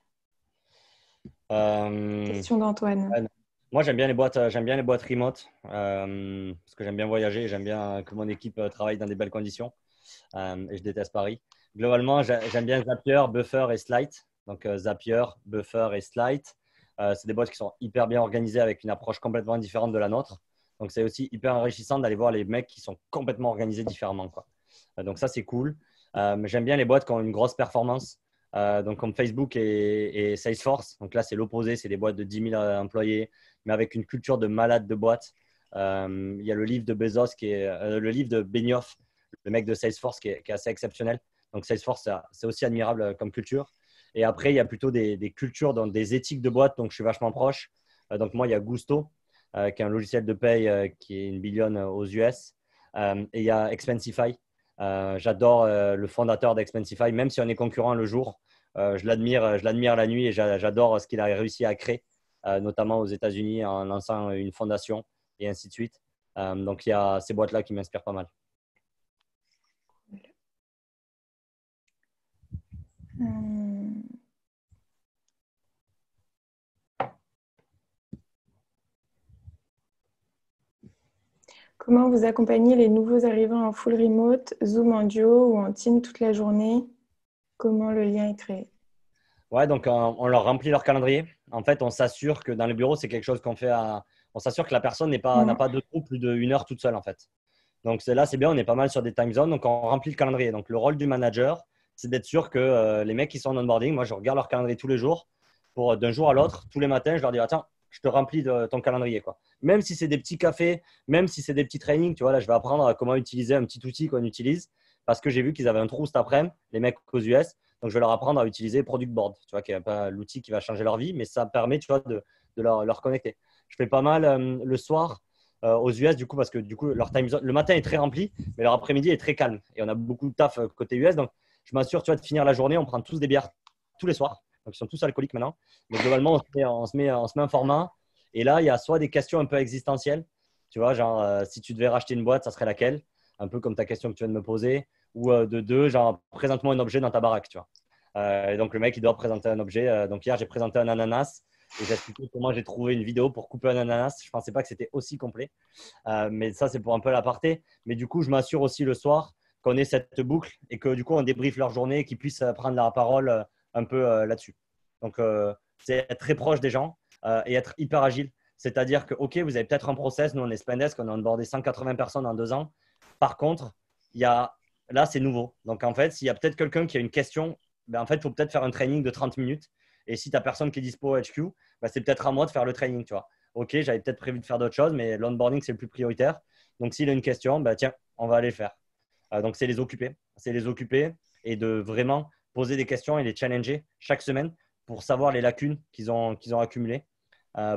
Question d'Antoine. Ouais, moi, j'aime bien les boîtes remote parce que j'aime bien voyager et j'aime bien que mon équipe travaille dans des belles conditions. Et je déteste Paris. Globalement, j'aime bien Zapier, Buffer et Slide. Donc, Zapier, Buffer et Slide. C'est des boîtes qui sont hyper bien organisées avec une approche complètement différente de la nôtre. Donc, c'est aussi hyper enrichissant d'aller voir les mecs qui sont complètement organisés différemment, quoi. Donc, ça, c'est cool. J'aime bien les boîtes qui ont une grosse performance. Donc, comme Facebook et Salesforce. Donc là, c'est l'opposé. C'est des boîtes de 10 000 employés, mais avec une culture de malade de boîte. Il y a le livre de Bezos, le livre de Benioff, le mec de Salesforce, qui est assez exceptionnel. Donc, Salesforce, c'est aussi admirable comme culture. Et après, il y a plutôt des cultures, dans des éthiques de boîte, donc je suis vachement proche. Donc, moi, il y a Gusto, qui est un logiciel de paye qui est une billion aux US. Et il y a Expensify. J'adore le fondateur d'Expensify, même si on est concurrent le jour. Je l'admire la nuit et j'adore ce qu'il a réussi à créer, notamment aux États-Unis en lançant une fondation et ainsi de suite. Donc, il y a ces boîtes-là qui m'inspirent pas mal. Comment vous accompagnez les nouveaux arrivants en full remote, Zoom en duo ou en team toute la journée? Comment le lien est créé? Ouais, donc on leur remplit leur calendrier. En fait, on s'assure que dans le bureau, c'est quelque chose qu'on fait on s'assure que la personne n'a pas de trou plus d'une heure toute seule, en fait. Donc là, c'est bien, on est pas mal sur des time zones, donc on remplit le calendrier. Donc le rôle du manager, c'est d'être sûr que les mecs qui sont en onboarding, moi je regarde leur calendrier tous les jours, pour d'un jour à l'autre, tous les matins, je leur dis, attends, je te remplis de ton calendrier, quoi. Même si c'est des petits cafés, même si c'est des petits trainings, tu vois, là je vais apprendre comment utiliser un petit outil qu'on utilise, parce que j'ai vu qu'ils avaient un trou cet après-midi, les mecs aux US, donc je vais leur apprendre à utiliser Product Board, tu vois, qui n'est pas l'outil qui va changer leur vie, mais ça permet, tu vois, de leur connecter. Je fais pas mal le soir aux US, du coup, parce que du coup, leur time zone, le matin est très rempli, mais leur après-midi est très calme. Et on a beaucoup de taf côté US. Donc, je m'assure, tu vois, de finir la journée. On prend tous des bières tous les soirs. Donc, ils sont tous alcooliques maintenant. Mais globalement, on se met un format. Et là, il y a soit des questions un peu existentielles. Tu vois, genre, si tu devais racheter une boîte, ça serait laquelle? Un peu comme ta question que tu viens de me poser. Ou de deux, genre, présente-moi un objet dans ta baraque, tu vois. Et donc, le mec, il doit présenter un objet. Donc, hier, j'ai présenté un ananas. Et j'ai expliqué comment j'ai trouvé une vidéo pour couper un ananas. Je ne pensais pas que c'était aussi complet. Mais ça, c'est pour un peu l'aparté. Mais du coup, je m'assure aussi le soir qu'on ait cette boucle et que du coup, on débriefe leur journée et qu'ils puissent prendre la parole un peu là-dessus. Donc, c'est être très proche des gens et être hyper agile. C'est-à-dire que, OK, vous avez peut-être un process. Nous, on est Spendesk, on a onboardé 180 personnes en 2 ans. Par contre, là, c'est nouveau. Donc, en fait, s'il y a peut-être quelqu'un qui a une question, ben, en fait, il faut peut-être faire un training de 30 minutes. Et si tu n'as personne qui est dispo au HQ, ben, c'est peut-être à moi de faire le training, tu vois. OK, j'avais peut-être prévu de faire d'autres choses, mais l'onboarding, c'est le plus prioritaire. Donc, s'il a une question, bah, tiens, on va aller le faire. Donc, c'est les occuper. C'est les occuper et de vraiment poser des questions et les challenger chaque semaine pour savoir les lacunes qu'ils ont accumulées.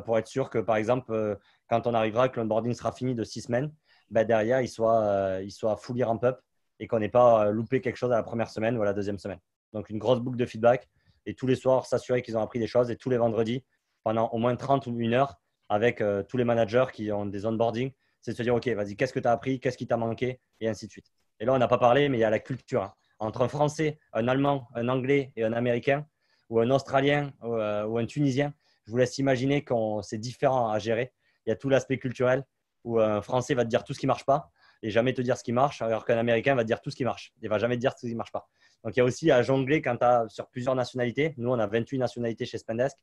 Pour être sûr que, par exemple, quand on arrivera, que l'onboarding sera fini de 6 semaines, bah, derrière, il soit fully ramp-up et qu'on n'ait pas loupé quelque chose à la première semaine ou à la deuxième semaine. Donc, une grosse boucle de feedback et tous les soirs, s'assurer qu'ils ont appris des choses et tous les vendredis, pendant au moins 30 ou 1 heure, avec tous les managers qui ont des onboarding, c'est de se dire, OK, vas-y, qu'est-ce que tu as appris, qu'est-ce qui t'a manqué, et ainsi de suite. Et là, on n'a pas parlé, mais il y a la culture. Hein. Entre un Français, un Allemand, un Anglais et un Américain, ou un Australien ou un Tunisien, je vous laisse imaginer que c'est différent à gérer. Il y a tout l'aspect culturel, où un Français va te dire tout ce qui ne marche pas, et jamais te dire ce qui marche, alors qu'un Américain va te dire tout ce qui marche. Il ne va jamais te dire ce qui ne marche pas. Donc, il y a aussi à jongler quand tu as sur plusieurs nationalités. Nous, on a 28 nationalités chez Spendesk.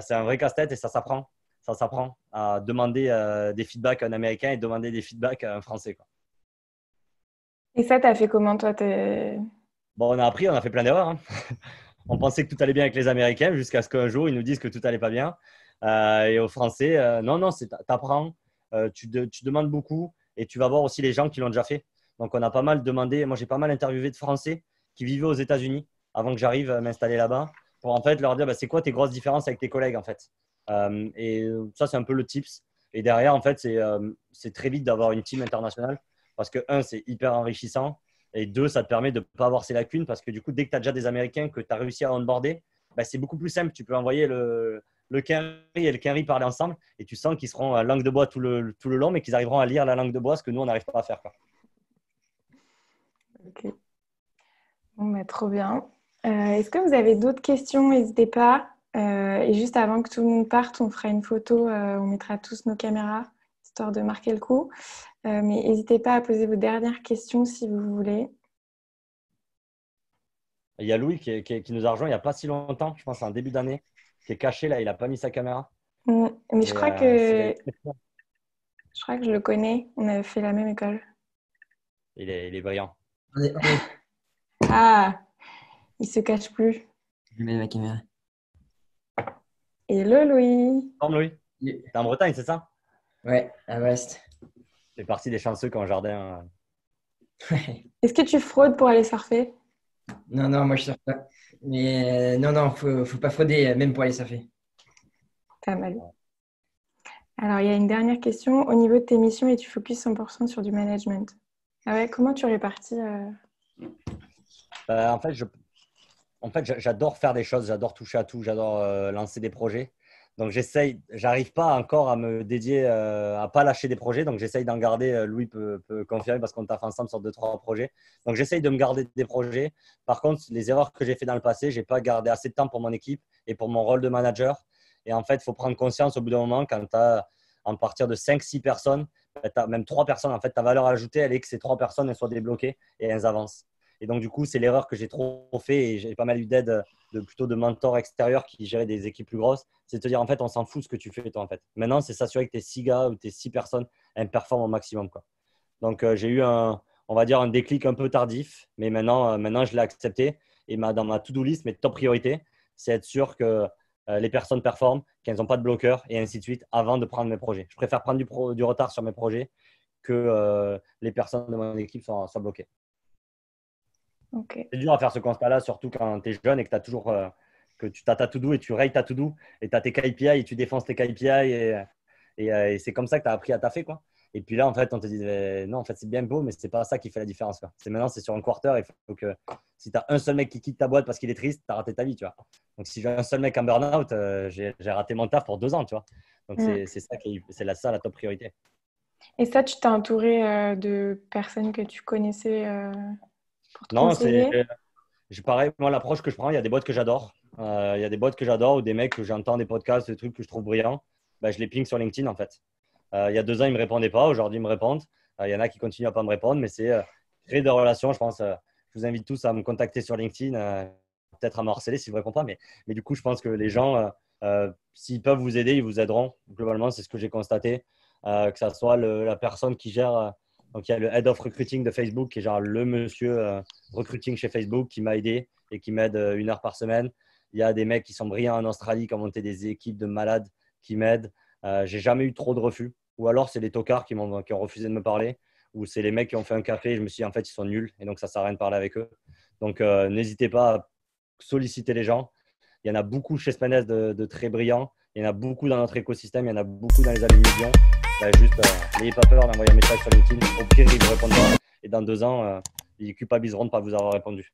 C'est un vrai casse-tête et ça s'apprend. Ça s'apprend à demander des feedbacks à un Américain et demander des feedbacks à un Français, quoi. Et ça, t'as fait comment, toi? Bon, on a appris, on a fait plein d'erreurs. Hein. on pensait que tout allait bien avec les Américains jusqu'à ce qu'un jour, ils nous disent que tout allait pas bien. Et aux Français, non, tu apprends, tu demandes beaucoup et tu vas voir aussi les gens qui l'ont déjà fait. Donc, on a pas mal demandé. Moi, j'ai pas mal interviewé de Français qui vivaient aux États-Unis avant que j'arrive à m'installer là-bas pour en fait leur dire c'est quoi tes grosses différences avec tes collègues en fait. Et ça, c'est un peu le tips. Et derrière, en fait, c'est très vite d'avoir une team internationale parce que, un, c'est hyper enrichissant et deux, ça te permet de ne pas avoir ces lacunes parce que du coup, dès que tu as déjà des Américains que tu as réussi à onboarder, c'est beaucoup plus simple. Tu peux envoyer le Quinry et le Quinry parler ensemble et tu sens qu'ils seront langue de bois tout le long, mais qu'ils arriveront à lire la langue de bois, ce que nous, on n'arrive pas à faire, quoi. Ok. Bon, trop bien. Est-ce que vous avez d'autres questions? N'hésitez pas. Et juste avant que tout le monde parte, on fera une photo. On mettra tous nos caméras, histoire de marquer le coup. Mais n'hésitez pas à poser vos dernières questions si vous voulez. Il y a Louis qui nous a rejoint il n'y a pas si longtemps, je pense en début d'année, qui est caché là, il n'a pas mis sa caméra. Mais je crois je que je le connais. On avait fait la même école. Il est brillant. Ah, il se cache plus. Je mets ma caméra. Hello Louis. Bonjour Louis. T'es en Bretagne, c'est ça? Ouais, à Brest. C'est parti des chanceux qui ont un jardin. Est-ce que tu fraudes pour aller surfer? Non, moi je surfe pas. Mais non, faut pas frauder, même pour aller surfer. Pas mal. Alors, il y a une dernière question. Au niveau de tes missions, es-tu focus 100% sur du management? Ah ouais, comment tu répartis En fait, j'adore faire des choses, j'adore toucher à tout, j'adore lancer des projets. Donc, j'arrive pas encore à me dédier à pas lâcher des projets. Donc, j'essaye d'en garder. Louis peut confirmer parce qu'on taffe ensemble sur 2-3 projets. Donc, j'essaye de me garder des projets. Par contre, les erreurs que j'ai fait dans le passé, j'ai pas gardé assez de temps pour mon équipe et pour mon rôle de manager. Et en fait, il faut prendre conscience au bout d'un moment quand tu as à partir de 5-6 personnes, même 3 personnes, en fait, ta valeur ajoutée, elle est que ces 3 personnes elles soient débloquées et elles avancent. Et donc, du coup, c'est l'erreur que j'ai trop fait et j'ai pas mal eu d'aide plutôt de mentors extérieurs qui géraient des équipes plus grosses. C'est de te dire, en fait, on s'en fout ce que tu fais, toi, en fait. Maintenant, c'est s'assurer que tes 6 gars ou tes 6 personnes, elles performent au maximum, quoi. Donc, j'ai eu on va dire, un déclic un peu tardif, mais maintenant je l'ai accepté. Et dans ma to-do list, mes top priorités, c'est être sûr que les personnes performent, qu'elles n'ont pas de bloqueur et ainsi de suite avant de prendre mes projets. Je préfère prendre du retard sur mes projets que les personnes de mon équipe soient bloquées. Okay. C'est dur à faire ce constat-là, surtout quand tu es jeune et que tu as toujours que tu as ta to-do et tu rayes ta to-do et tu as tes KPI et tu défonces tes KPI et c'est comme ça que tu as appris à taffer, quoi. Et puis là, en fait, on te dit non, en fait, c'est bien beau, mais c'est pas ça qui fait la différence, quoi. C'est sur un quarter. Il faut que si tu as un seul mec qui quitte ta boîte parce qu'il est triste, tu as raté ta vie, tu vois. Donc, si j'ai un seul mec en burn-out, j'ai raté mon taf pour 2 ans, tu vois. Donc, c'est ça la top priorité. Et ça, tu t'es entouré de personnes que tu connaissais pour te Non, conseiller? pareil, moi, l'approche que je prends, il y a des boîtes que j'adore. Il y a des boîtes que j'adore ou des mecs que j'entends des podcasts, des trucs que je trouve brillants. Je les ping sur LinkedIn, en fait. Il y a 2 ans, ils ne me répondaient pas. Aujourd'hui, ils me répondent. Il y en a qui continuent à ne pas me répondre, mais c'est créer des relations. Je pense, je vous invite tous à me contacter sur LinkedIn, peut-être à me harceler si je ne vous réponds pas. Mais du coup, je pense que les gens, s'ils peuvent vous aider, ils vous aideront. Globalement, c'est ce que j'ai constaté. Que ça soit la personne qui gère. Donc, il y a le Head of Recruiting de Facebook qui est genre le monsieur recruiting chez Facebook qui m'a aidé et qui m'aide 1 heure par semaine. Il y a des mecs qui sont brillants en Australie qui ont monté des équipes de malades qui m'aident. J'ai jamais eu trop de refus. Ou alors, c'est les tocards qui ont refusé de me parler. Ou c'est les mecs qui ont fait un café et je me suis dit, en fait, ils sont nuls. Et donc, ça ne sert à rien de parler avec eux. Donc, n'hésitez pas à solliciter les gens. Il y en a beaucoup chez Spaness de très brillants. Il y en a beaucoup dans notre écosystème. Il y en a beaucoup dans les aluminiums. Juste, n'ayez pas peur d'envoyer un message sur LinkedIn. Au pire, ils ne vous répondent pas. Et dans 2 ans, ils culpabiliseront de ne pas vous avoir répondu.